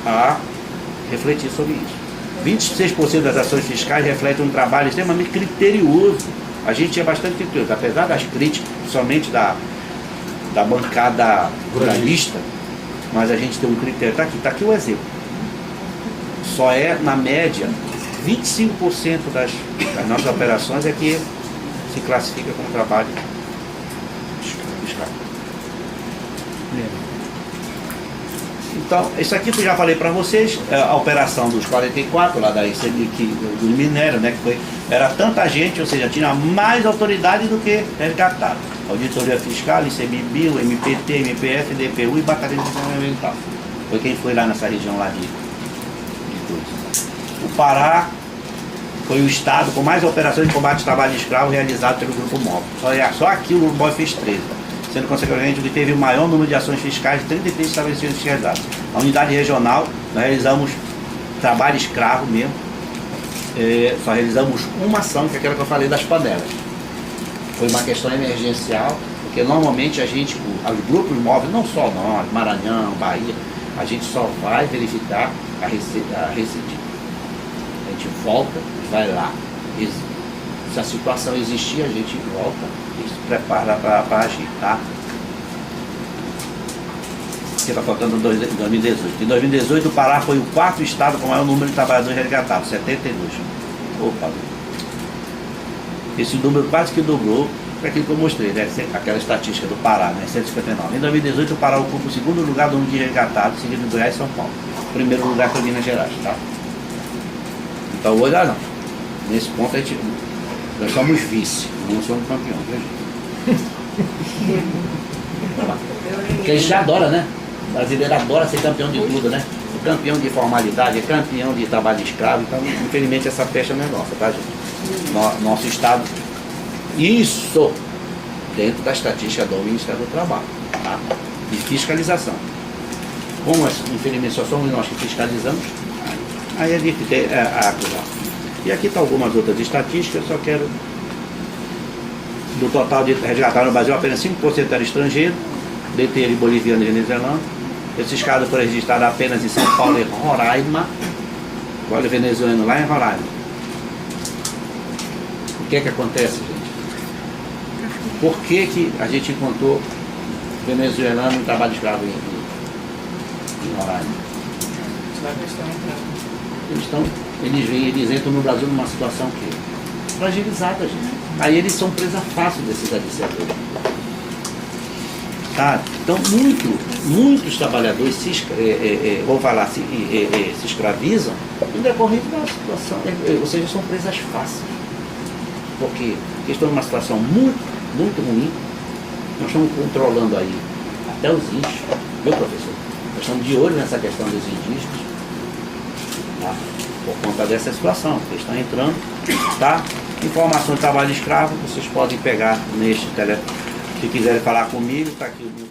a refletir sobre isso. 26% das ações fiscais refletem um trabalho extremamente criterioso. A gente é bastante criterioso, apesar das críticas, somente da bancada ruralista, mas a gente tem um critério. Tá aqui o exemplo. Só é, na média, 25% das nossas operações é que se classifica como trabalho escravo. Então, isso aqui eu já falei para vocês, a operação dos 44, lá da do minério, né, que era tanta gente, ou seja, tinha mais autoridade do que resgatado. Auditoria Fiscal, ICMBio, MPT, MPF, DPU e Batalha de Defesa Ambiental. Foi quem foi lá nessa região lá de coisa. O Pará foi o estado com mais operações de combate ao trabalho escravo realizado pelo Grupo Móvel. Só aqui o Grupo Móvel fez 13. Sendo consequentemente que teve o maior número de ações fiscais de 33 estabelecimentos fiscalizados. A unidade regional, nós realizamos trabalho escravo mesmo, só realizamos uma ação, que é aquela que eu falei das panelas. Foi uma questão emergencial, porque normalmente a gente, os grupos móveis, não só nós, Maranhão, Bahia, a gente só vai verificar a recidiva. A gente volta, vai lá, se a situação existir, a gente volta e se prepara para agir, tá? Aqui está faltando 2018. Em 2018, o Pará foi o 4º estado com o maior número de trabalhadores resgatados, 72. Opa! Esse número quase que dobrou para aquilo que eu mostrei, né? Aquela estatística do Pará, né? 159. Em 2018, o Pará ocupa o 2º lugar do número de resgatados, seguido de Goiás e São Paulo. O 1º lugar foi Minas Gerais, tá? Então hoje, não. Nesse ponto, nós somos vice, não somos campeões, viu, gente? Porque a gente já adora, né? O brasileiro adora ser campeão de tudo, né? É campeão de formalidade, é campeão de trabalho escravo. Então, infelizmente, essa pecha não é nossa, tá, gente? Nosso Estado, isso dentro da estatística do Ministério do Trabalho, tá? De fiscalização. Como, infelizmente, só somos nós que fiscalizamos, aí é difícil acusar. E aqui estão algumas outras estatísticas, só quero... Do total de resgatados no Brasil, apenas 5% era estrangeiro, dentre eles boliviano e venezuelano. Esses casos foram registrados apenas em São Paulo e Roraima. Olha o venezuelano lá em Roraima. O que é que acontece, gente? Por que a gente encontrou venezuelano em trabalho escravo em Roraima? Eles entram no Brasil numa situação que fragilizada, gente. Aí eles são presa fácil desses aliciadores. Tá? Então muitos trabalhadores se escravizam em decorrente da situação, ou seja, são presas fáceis. Porque eles estão numa situação muito ruim. Nós estamos controlando aí até os índios, viu, professor? Nós estamos de olho nessa questão dos indígenas, tá? Por conta dessa situação, eles estão entrando, tá? Informação de trabalho escravo, vocês podem pegar neste telefone. Se quiserem falar comigo, está aqui o meu.